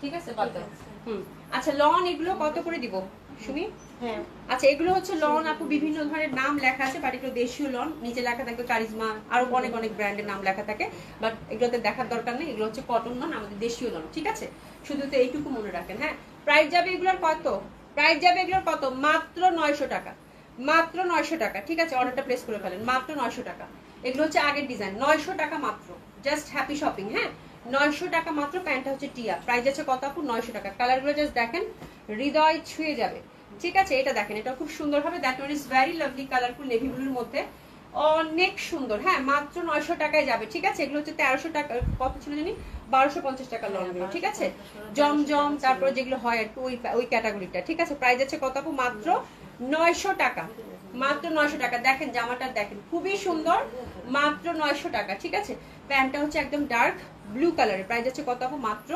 ঠিক আছে, বাদ দাও। আচ্ছা, লন এগুলো কত করে দিব? সুমি? হ্যাঁ আচ্ছা, এগুলো হচ্ছে লন আপু, বিভিন্ন ধরনের নাম লেখা আছে, বাট এগুলো দেশীয় লন, নিচে লেখা থাকবে কারিজমা, আরো অনেক অনেক ব্র্যান্ডের নাম লেখা থাকে, বাট এগুলোতে দেখার দরকার নেই। এগুলো হচ্ছে কটন লন, আমাদের দেশীয় লন, ঠিক আছে? শুধু তো এইটুকু মনে রাখেন। হ্যাঁ, প্রাইস যাবে এগুলোর কত? প্রাইস যাবে এগুলোর কত? মাত্র 900 টাকা, মাত্র 900 টাকা, ঠিক আছে? অর্ডারটা প্লেস করে ফেলেন, মাত্র 900 টাকা। এগুলো হচ্ছে আগের ডিজাইন, 900 টাকা মাত্র, জাস্ট হ্যাপি শপিং। হ্যাঁ, 900 টাকা মাত্র। প্যান্টটা হচ্ছে টিয়া, প্রাইস আছে কত আপু? 900 টাকা। কালারগুলো জাস্ট দেখেন, হৃদয় ছুঁয়ে যাবে, ঠিক আছে? এটা দেখেন, এটা খুব সুন্দর হবে, that one is very lovely, colourful navy ব্লুর মধ্যে, অনেক সুন্দর। হ্যাঁ, মাত্র 900 টাকায় যাবে, ঠিক আছে? এগুলো হচ্ছে 1300 টাকা, কত ছিল জানি, 1250 টাকা লনগুলো, ঠিক আছে? জমজম, তারপরে যেগুলো হয় আর কি ওই ক্যাটাগরিটা, ঠিক আছে? প্রাইস আছে কত আপু? মাত্র 900 টাকা, মাত্র 900 টাকা। দেখেন জামাটা দেখেন, খুবই সুন্দর, মাত্র 900 টাকা, ঠিক আছে? প্যান্টটা হচ্ছে একদম ডার্ক ব্লু কালারের, প্রাইস আছে কত আপু? মাত্র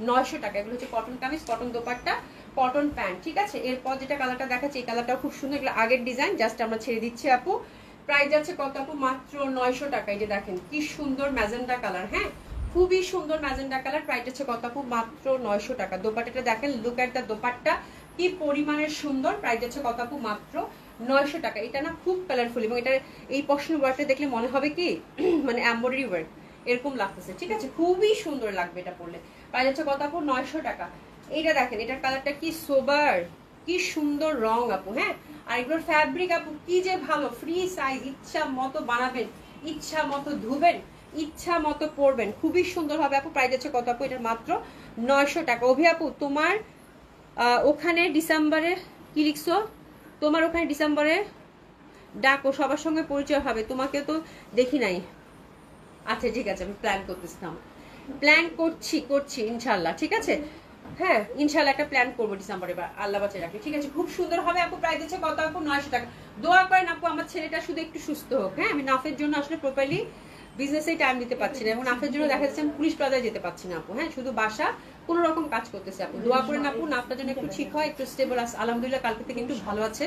900 টাকা। এগুলো হচ্ছে cotton kameez, cotton dupatta, cotton pant, ঠিক আছে? এরপর যেটা কালারটা দেখাচ্ছি, এই কালারটাও খুব সুন্দর, এগুলো আগের ডিজাইন, জাস্ট আমরা ছেড়ে দিচ্ছি আপু। প্রাইস আছে কত আপু? মাত্র 900 টাকা। এই যে দেখেন কি সুন্দর ম্যাজেন্ডা কালার, হ্যাঁ, খুবই সুন্দর ম্যাজেন্ডা কালার, প্রাইস আছে কত আপু? মাত্র 900 টাকা। দোপাট্টাটা দেখেন, লুক এট দ্য দোপাট্টা, কি পরিমাণের সুন্দর, প্রাইস আছে কত আপু? মাত্র 900 টাকা। এটা না খুব কালারফুল, এবং এটা এই পশমের ওয়ার্কটা দেখলে মনে হবে কি মানে এমব্রয়ডারি ওয়ার্ক এরকম লাগতেছে, ঠিক আছে? খুবই সুন্দর লাগবে এটা পরলে। প্রাইস আছে কত আপু? 900 টাকা। এইটা দেখেন, এটার কালারটা কি সোবার, কি সুন্দর রং আপু। হ্যাঁ, আর এগুলোর ফ্যাব্রিক আপু কি যে ভালো, ফ্রি সাইজ, ইচ্ছা মতো বানাবেন, ইচ্ছা মতো ধুবেন, ইচ্ছা মতো পরবেন, খুবই সুন্দর হবে আপু। প্রাইস আছে কত আপু? এটার মাত্র 900 টাকা। অভি আপু, তোমার ওখানে ডিসেম্বরে কি লিখছো? তোমার ওখানে ডিসেম্বরে ডাকো, সবার সঙ্গে পরিচয় হবে, তোমাকে তো দেখি নাই। আচ্ছা ঠিক আছে, আমি প্ল্যান করতেছিলাম, প্ল্যান করছি ইনশাল্লাহ, ঠিক আছে? হ্যাঁ, ইনশাল্লাহ একটা প্ল্যান করবো ডিসেম্বরে, এবার আল্লাহ বাঁচিয়ে রাখে, ঠিক আছে? খুব সুন্দর হবে আপু। প্রাইস আছে কত আপু? 900 টাকা। দোয়া করেন আপু আমার ছেলেটা শুধু একটু সুস্থ হোক। হ্যাঁ, আমি নাফের জন্য আসলে প্রপারলি বিজনেসেই টাইম দিতে পারছি না, এবং নাফের জন্য দেখা যাচ্ছে আমি পুলিশ প্লাজায় যেতে পারছি না আপু। হ্যাঁ, শুধু বাসা কোন রকম কাজ করতেছে আপু, দোয়া করেন আপু নাফটা যেন একটু ঠিক হয়, একটু স্টেবল আছে। আলহামদুলিল্লাহ কালকে থেকে কিন্তু ভালো আছে,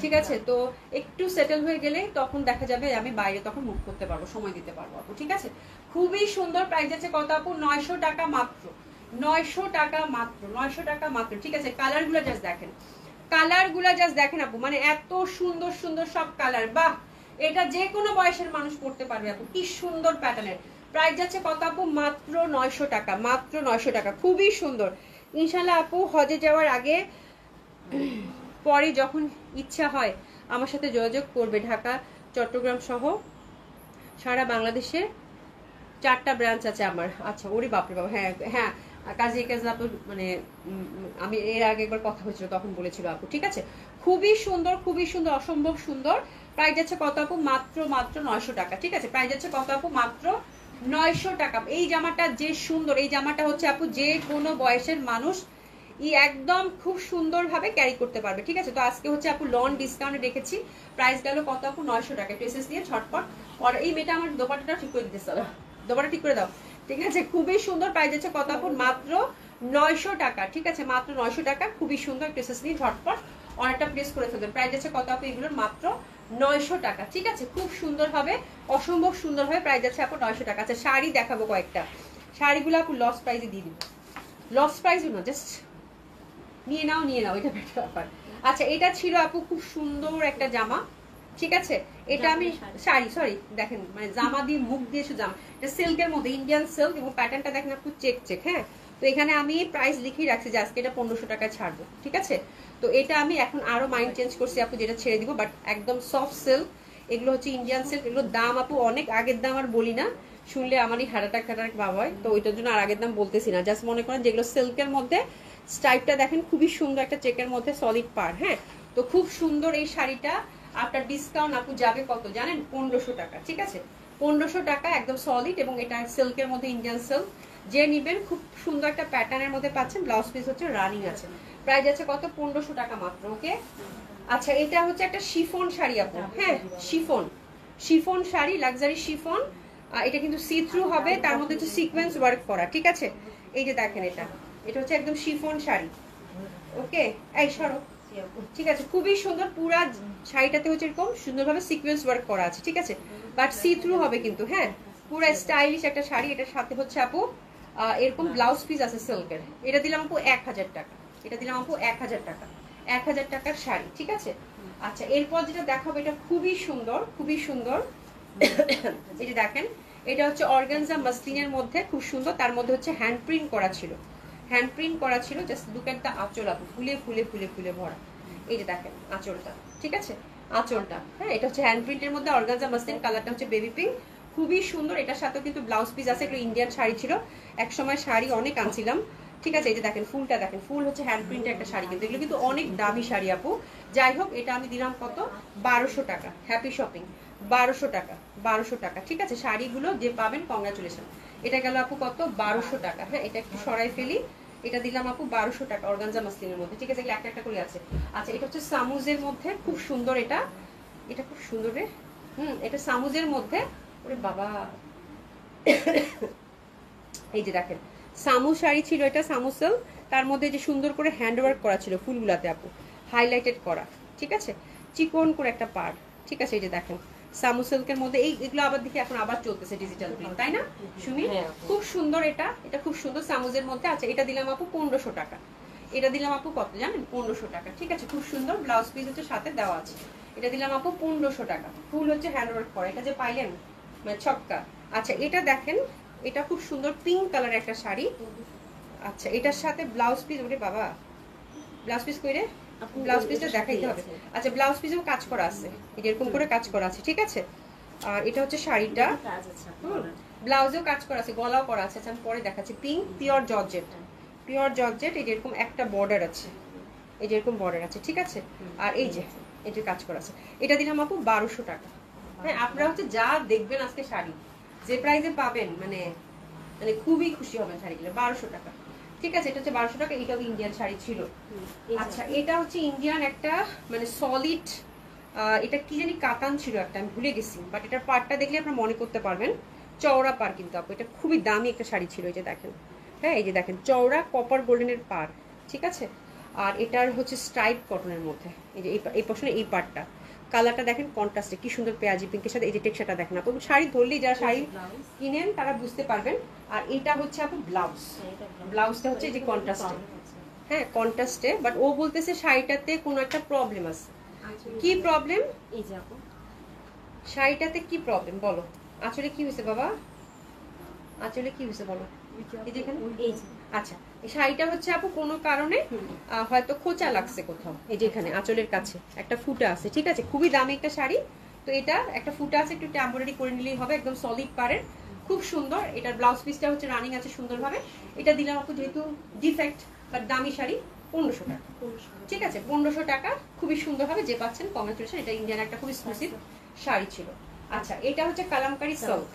ঠিক আছে? তো একটু সেটেল হয়ে গেলে তখন দেখা যাবে আমি বাইরে তখন মুভ করতে পারবো, সময় দিতে পারবো আপু, ঠিক আছে? খুবই সুন্দর। প্রাইস আছে কত আপু? 900 টাকা মাত্র, 900 টাকা মাত্র, 900 টাকা মাত্র, ঠিক আছে? কালারগুলো জাস্ট দেখেন, কালারগুলো জাস্ট দেখেন আপু, মানে এত সুন্দর সুন্দর সব কালার, বাহ! এটা যে কোনো বয়সের মানুষ পড়তে পারবে আপু, কি সুন্দর প্যাটার্নের। প্রাইস যাচ্ছে কত আপু? মাত্র 900 টাকা, মাত্র 900 টাকা, খুবই সুন্দর। ইনশাল্লাহ আপু হজে যাওয়ার আগে পরে যখন ইচ্ছা হয় আমার সাথে যোগাযোগ করবে। ঢাকা, চট্টগ্রাম সহ সারা বাংলাদেশে 4টা ব্রাঞ্চ আছে আমার। আচ্ছা, ওরে বাপরে বাবা, হ্যাঁ হ্যাঁ, কাজী কাজ আপু, মানে আমি এর আগে একবার কথা হয়েছিল তখন বলেছিল আপু, ঠিক আছে? খুবই সুন্দর, খুবই সুন্দর, অসম্ভব সুন্দর। প্রাইস যাচ্ছে কত আপু? মাত্র 900 টাকা, ঠিক আছে? প্রাইস যাচ্ছে কত আপু? মাত্র 900 টাকা। এই জামাটা যে সুন্দর, এই জামাটা হচ্ছে আপু যে কোনো বয়সের মানুষ একদম খুব সুন্দরভাবে ক্যারি করতে পারবে, ঠিক আছে? তো আজকে হচ্ছে আপু লন ডিসকাউন্টে রেখেছি, প্রাইস গেল কত আপু? 900 টাকা। প্রেসেস দিয়ে ছটপট। আর এই মেয়েটা আমার দোপাট্টাটা ঠিক করে দিতেছে, দোপাট্টা ঠিক করে দাও, ঠিক আছে? খুবই সুন্দর। প্রাইস আছে কত আপু? মাত্র 900 টাকা, ঠিক আছে? মাত্র 900 টাকা, খুবই সুন্দর। প্রেসেস দিয়ে ঝটপট অনেকটা প্লেস করে ফেলবেন। প্রাইস আছে কত আপু? এগুলোর মাত্র 900 টাকা, ঠিক আছে? খুব সুন্দর হবে, অসম্ভব সুন্দর হবে। প্রাইস আছে আপু 900 টাকা। আচ্ছা, শাড়ি দেখাবো কয়েকটা, শাড়িগুলো আপু লস প্রাইসে দিয়ে দিব, লস প্রাইসও না, জাস্ট নিয়ে নাও, নিয়ে নাও, এটা বেটার ব্যাপার। আচ্ছা, এটা ছিল আপু খুব সুন্দর একটা জামা, ঠিক আছে? এটা আমি শাড়ি, সরি, দেখেন মানে জামা দিয়ে মুখ দিয়ে শুধু জামা, এটা সিল্কের মধ্যে, ইন্ডিয়ান সিল্ক, এবং প্যাটার্নটা দেখেন আপু চেক চেক। হ্যাঁ, তো এখানে আমি প্রাইস লিখেই রাখছি যে আজকে এটা 1500 টাকায় ছাড়বো, ঠিক আছে? তো এটা আমি এখন আরো মাইন্ড চেঞ্জ করছি আপু, যেটা ছেড়ে দিব, বাট একদম সফট সিল্ক, এগুলো হচ্ছে ইন্ডিয়ান সিল্ক। এগুলোর দাম আপু অনেক, আগের দাম আর বলি না, শুনলে আমারই হার্টাটাক ভাব হয়, তো ওইটার জন্য আর আগের দাম বলতেছি না। জাস্ট মনে করেন যেগুলো সিল্কের মধ্যে, স্টাইপটা দেখেন খুবই সুন্দর, একটা চেকের মধ্যে সলিড পার। হ্যাঁ, তো খুব সুন্দর এই শাড়িটা। আপনার ডিসকাউন্ট আপু যাবে কত জানেন? 1500 টাকা, ঠিক আছে? 1500 টাকা, একদম সলিড, এবং এটা সিল্কের মধ্যে, ইন্ডিয়ান সিল্ক। যে নিবেন খুব সুন্দর একটা প্যাটার্নের মধ্যে পাচ্ছেন, ব্লাউজ পিস হচ্ছে রানিং আছে। প্রাইস আছে কত? 1500 টাকা মাত্র, ওকে? আচ্ছা, এটা হচ্ছে একটা শিফন শাড়ি আপু, হ্যাঁ, chiffon, chiffon sari, luxury chiffon. এটা কিন্তু সি থ্রু হবে, তার মধ্যে হচ্ছে সিকোয়েন্স ওয়ার্ক করা, ঠিক আছে? এই যে দেখেন, এটা এটা হচ্ছে একদম শিফন শাড়ি, ওকে? এই সরো, ঠিক আছে? খুবই সুন্দর, পুরা শাড়িটাতে হচ্ছে এরকম সুন্দরভাবে সিকোয়েন্স ওয়ার্ক করা আছে, ঠিক আছে? বাট সি থ্রু হবে কিন্তু, হ্যাঁ, পুরো স্টাইলিশ একটা শাড়ি। এটার সাথে হচ্ছে আপু এরকম ব্লাউজ পিস আছে সিল্কের। এটা দিলাম আপু 1000 টাকা, এটা দিলাম আপু 1000 টাকা, 1000 টাকার শাড়ি, ঠিক আছে। আচ্ছা এরপর যেটা দেখাবো এটা খুবই সুন্দর, খুবই সুন্দর। এই যে দেখেন এটা হচ্ছে অর্গানজা মাসলিনের মধ্যে, খুব সুন্দর। তার মধ্যে হচ্ছে হ্যান্ড প্রিন্ট করা ছিল, হ্যান্ড প্রিন্ট করা ছিল। জাস্ট লুক এট দ্য আঁচল আপু, ফুলে ফুলে ফুলে ফুলে ভরা। এই যে দেখেন আঁচলটা, ঠিক আছে, আঁচলটা। হ্যাঁ এটা হচ্ছে হ্যান্ড প্রিন্টের মধ্যে অর্গানজা মাসলিন, কালারটা হচ্ছে বেবি পিঙ্ক, খুবই সুন্দর। এটার সাথেও কিন্তু ব্লাউজ পিস আছে। এগুলো ইন্ডিয়ান শাড়ি ছিল, এক সময় শাড়ি অনেক আনছিলাম, ঠিক আছে। এই যে দেখেন ফুলটা দেখেন, ফুল হচ্ছে হ্যান্ড প্রিন্টের একটা শাড়ি, কিন্তু এগুলো কিন্তু অনেক দামি শাড়ি আপু। যাই হোক এটা আমি দিলাম কত, 1200 টাকা। হ্যাপি শপিং, 1200 টাকা, 1200 টাকা, ঠিক আছে। শাড়িগুলো যে পাবেন কংগ্রাচুলেশন। এটা গেল আপু কত, 1200 টাকা। হ্যাঁ এটা একটু সরাই ফেলি, এটা দিলাম আপু 1200 টাকা অর্গানজা মাসলিনের মধ্যে, ঠিক আছে। এগুলো একটা একটা করে আছে। আচ্ছা এটা হচ্ছে সামুজের মধ্যে, খুব সুন্দর। এটা এটা খুব সুন্দর রে। এটা সামুজের মধ্যে, ওরে বাবা। এই যে দেখেন সামু শাড়ি ছিল এটা, সামুসেল। তার মধ্যে যে সুন্দর করে হ্যান্ড ওয়ার্ক করা ছিল ফুলগুলাতে আপু, হাইলাইটেড করা, ঠিক আছে, চিকন করে একটা পাড়, ঠিক আছে। এই যে দেখেন সামু সিল্কের মধ্যে এগুলো আবার দেখি এখন আবার চলতেছে ডিজিটাল প্রিন্ট, তাই না সুমি? খুব সুন্দর এটা, এটা খুব সুন্দর সামুজের মধ্যে। আচ্ছা এটা দিলাম আপু 1500 টাকা। এটা দিলাম আপু কত জানেন, 1500 টাকা, ঠিক আছে। খুব সুন্দর, ব্লাউজ পিস হচ্ছে সাথে দেওয়া আছে। এটা দিলাম আপু 1500 টাকা, ফুল হচ্ছে হ্যান্ড ওয়ার্ক করা। এটা যে পাইলেন মানে ছক্কা। আচ্ছা এটা দেখেন, এটা খুব সুন্দর পিঙ্ক কালারের একটা শাড়ি। আচ্ছা এটার সাথে ব্লাউজ পিস, ওরে বাবা ব্লাউজ পিস কইরে, ব্লাউজ পিসটা দেখাইতে হবে। আচ্ছা ব্লাউজ পিসেও কাজ করা আছে, এরকম করে কাজ করা আছে, ঠিক আছে। আর এটা হচ্ছে শাড়িটা, ব্লাউজেও কাজ করা আছে, গলাও করা আছে। আচ্ছা আমি পরে দেখাচ্ছি। Pink pure georgette, pure georgette. এই যে এরকম একটা বর্ডার আছে, এই যে এরকম বর্ডার আছে, ঠিক আছে। আর এই যে এটা কাজ করা আছে। এটা দিলাম আপু 1200 টাকা। হ্যাঁ আপনারা হচ্ছে যা দেখবেন আজকে শাড়ি যে প্রাইসে পাবেন, মানে মানে খুবই খুশি হবেন শাড়িগুলো। 1200 টাকা, ঠিক আছে। এটা হচ্ছে 1200 টাকা। এটাও ইন্ডিয়ান শাড়ি ছিল। আচ্ছা এটা হচ্ছে ইন্ডিয়ান একটা মানে সলিড, এটা কি জানি কাতান ছিল একটা, আমি ভুলে গেছি, বাট এটার পাড়টা দেখলে আপনারা মনে করতে পারবেন। চওড়া পাড় কিন্তু আপু, এটা খুবই দামি একটা শাড়ি ছিল। এই যে দেখেন, হ্যাঁ এই যে দেখেন চওড়া কপার গোল্ডেনের পাড়, ঠিক আছে। আর এটার হচ্ছে স্ট্রাইপ কটনের মধ্যে। এই যে এই পশনে এই পাড়টা, কালারটা দেখেন কন্ট্রাস্টে কি সুন্দর পেঁয়াজি পিঙ্কের সাথে। এই যে টেক্সচারটা দেখেন আপু, শাড়ি ধরলেই যারা শাড়ি কিনেন তারা বুঝতে পারবেন। আর এটা হচ্ছে আপু ব্লাউজ, ব্লাউজটা হচ্ছে এই যে কন্ট্রাস্টে, হ্যাঁ কন্ট্রাস্টে। বাট ও বলতেছে শাড়িটাতে কোনো একটা প্রবলেম আছে। কি প্রবলেম? এই যে আপু শাড়িটাতে কি প্রবলেম বলো? আসলে কি হয়েছে বাবা, আসলে কি হয়েছে বলো? আচ্ছা এই শাড়িটা হচ্ছে আপু কোনো কারণে হয়তো খোঁচা লাগছে কোথাও। এই যে এখানে আঁচলের কাছে একটা ফুটা আছে, ঠিক আছে। খুবই দামি একটা শাড়ি, তো এটা একটা ফুটা আছে, একটু এমব্রয়ডারি করে নিলেই হবে। একদম সলিড পাড়ের, খুব সুন্দর। এটার ব্লাউজ পিসটা হচ্ছে রানিং আছে সুন্দরভাবে। এটা দিলাম আপু যেহেতু ডিফেক্ট বাট দামি শাড়ি, 1500 টাকা, ঠিক আছে। 1500 টাকা, খুবই সুন্দর হবে। যে পাচ্ছেন কংগ্রাচুলেশন। এটা ইন্ডিয়ান একটা খুব এক্সক্লুসিভ শাড়ি ছিল। আচ্ছা এটা হচ্ছে Kalamkari silk,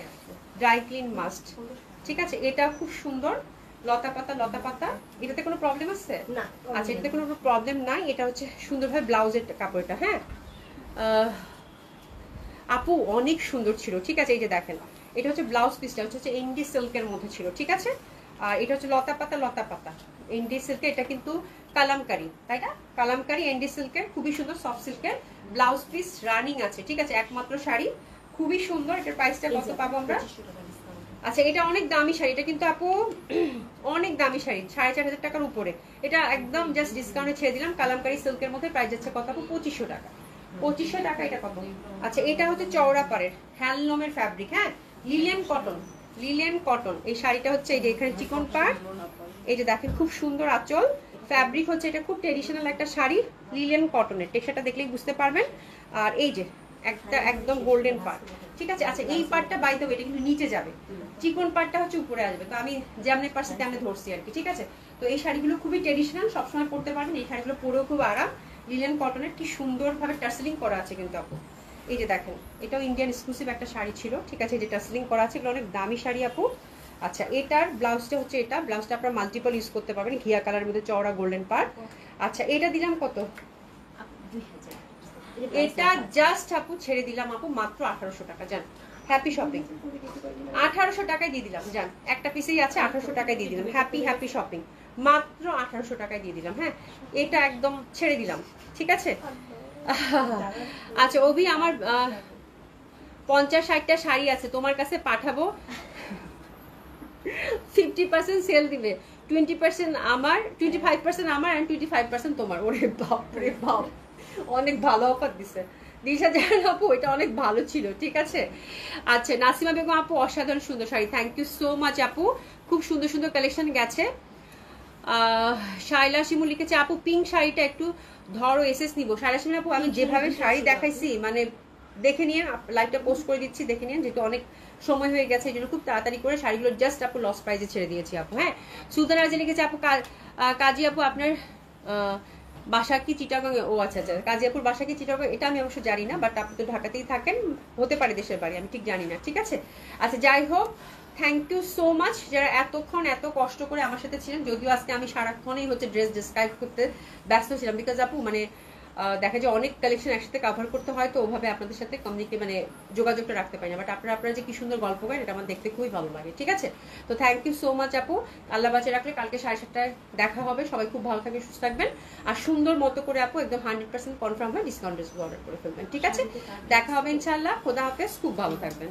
dry clean must, ঠিক আছে। এটা খুব সুন্দর, লতা পাতা লতা পাতা। এটাতে কোনো প্রবলেম আছে না? আচ্ছা এটাতে কোনো প্রবলেম নাই। এটা হচ্ছে সুন্দরভাবে ব্লাউজের কাপড়টা, হ্যাঁ আপু অনেক সুন্দর ছিল, ঠিক আছে। এই যে দেখেন এটা হচ্ছে ব্লাউজ পিসটা হচ্ছে ইন্ডি সিল্কের মধ্যে ছিল, ঠিক আছে। আর এটা হচ্ছে লতা পাতা লতা পাতা ইন্ডি সিল্কে। এটা কিন্তু কালামকারী, তাই না? কালামকারী ইন্ডি সিল্কের, খুবই সুন্দর সফট সিল্কের। ব্লাউজ পিস রানিং আছে, ঠিক আছে। একমাত্র শাড়ি, খুবই সুন্দর। এটার প্রাইসটা কত পাবো আমরা? আচ্ছা এটা অনেক দামি শাড়ি, এটা কিন্তু আপু অনেক দামি শাড়ি, 4500 টাকার উপরে। এটা একদম জাস্ট ডিসকাউন্টে ছেড়ে দিলাম। কালামকারী সিল্কের মধ্যে প্রাইস যাচ্ছে কত আপু? 2500 টাকা। 2500 টাকা। এটা কত? আচ্ছা এটা হচ্ছে চওড়া পাড়ের হ্যান্ডলুমের ফ্যাব্রিক, হ্যাঁ লিলিয়ান কটন, লিলিয়ান কটন। এই শাড়িটা হচ্ছে এই যে এখানে চিকন পাড়, এই যে দেখেন খুব সুন্দর আঁচল। ফ্যাব্রিক হচ্ছে এটা খুব ট্রেডিশনাল একটা শাড়ি, লিলিয়ান কটনের। টেক্সচারটা দেখলেই বুঝতে পারবেন। আর এই যে একটা একদম গোল্ডেন পার্ট, ঠিক আছে। আচ্ছা এই পার্টটা বাইতে হবে, এটা কিন্তু নিচে যাবে, চিকন পার্টটা হচ্ছে উপরে আসবে। তো আমি যেমনি পারছি তেমনি ধরছি আর কি, ঠিক আছে। তো এই শাড়িগুলো খুবই ট্রেডিশনাল, সবসময় পরতে পারবেন। এই শাড়িগুলো পরেও খুব আরাম, লিলিয়ান কটনের। কি সুন্দরভাবে টাসলিং করা আছে কিন্তু আপু। এই যে দেখেন এটাও ইন্ডিয়ান এক্সক্লুসিভ একটা শাড়ি ছিল, ঠিক আছে। এই যে টাসলিং করা আছে, এগুলো অনেক দামি শাড়ি আপু। আচ্ছা এটার ব্লাউজটা হচ্ছে এটা, ব্লাউজটা আপনারা মাল্টিপল ইউজ করতে পারবেন, ঘিয়া কালারের মধ্যে চওড়া গোল্ডেন পার্ট। আচ্ছা এটা দিলাম কত? 2000। এটা জাস্ট আপু ছেড়ে দিলাম আপু মাত্র 1800 টাকা। জান হ্যাপি শপিং, 1800 টাকায় দিয়ে দিলাম। জান একটা পিসেই আছে, 1800 টাকায় দিয়ে দিলাম। হ্যাপি হ্যাপি শপিং, মাত্র 1800 টাকায় দিয়ে দিলাম। হ্যাঁ এটা একদম ছেড়ে দিলাম, ঠিক আছে। আচ্ছা অভি আমার 50-60টা শাড়ি আছে, তোমার কাছে পাঠাবো, 50% সেল দিবে। 20% আমার, 25% আমার and 25% তোমার। ওরে বাপ রে বাপ, অনেক ভালো অফার দিছে দিশা জাহান আপু, এটা অনেক ভালো ছিল। ঠিক আছে, আচ্ছা নাসিমা বেগম আপু অসাধারণ সুন্দর sari, thank you so much আপু, খুব সুন্দর সুন্দর কালেকশন গেছে। শাইলা শিমু লিখেছে আপু পিঙ্ক শাড়িটা একটু ধরো এসএস নিব। শাইলা শিমু আপু আমি যেভাবে শাড়ি দেখাইছি মানে দেখে নিয়ে লাইভটা পোস্ট করে দিচ্ছি, দেখে নিন, যেহেতু অনেক সময় হয়ে গেছে এই জন্য খুব তাড়াতাড়ি করে শাড়িগুলো জাস্ট আপু লস প্রাইজে ছেড়ে দিয়েছি আপু। হ্যাঁ, সুলতান রাজি লিখেছে আপু কাজী আপু আপনার বাসা কি চিটাগাং? ও আচ্ছা আচ্ছা, কাজী আপুর বাসা কি চিটাগাং? এটা আমি অবশ্য জানি না, বাট আপনি তো ঢাকাতেই থাকেন, হতে পারে দেশের বাড়ি, আমি ঠিক জানি না। ঠিক আছে, আচ্ছা যাই হোক, থ্যাংক ইউ সো মাচ যারা এতক্ষণ এত কষ্ট করে আমার সাথে ছিলেন। যদিও আজকে আমি সারাক্ষণই হচ্ছে ড্রেস ডিসক্রাইব করতে ব্যস্ত ছিলাম, বিকজ আপু মানে দেখা যায় অনেক কালেকশন একসাথে কভার করতে হয়, তো ওভাবে আপনাদের সাথে কমিউনিকেট মানে যোগাযোগটা রাখতে পারি না, বাট আপনারা যে কি সুন্দর গল্প করেন এটা আমার দেখতে খুবই ভালো লাগে। ঠিক আছে, তো থ্যাংক ইউ সো মাচ আপু, আল্লাহ বাঁচিয়ে রাখলে কালকে 7:30টায় দেখা হবে। সবাই খুব ভালো থাকবেন, সুস্থ থাকবেন, আর সুন্দর মতো করে আপু একদম 100% কনফার্ম হয় ডিসকাউন্ট অর্ডার করে ফেলবেন। ঠিক আছে, দেখা হবে ইনশাআল্লাহ, খোদা হাফেজ, খুব ভালো থাকবেন।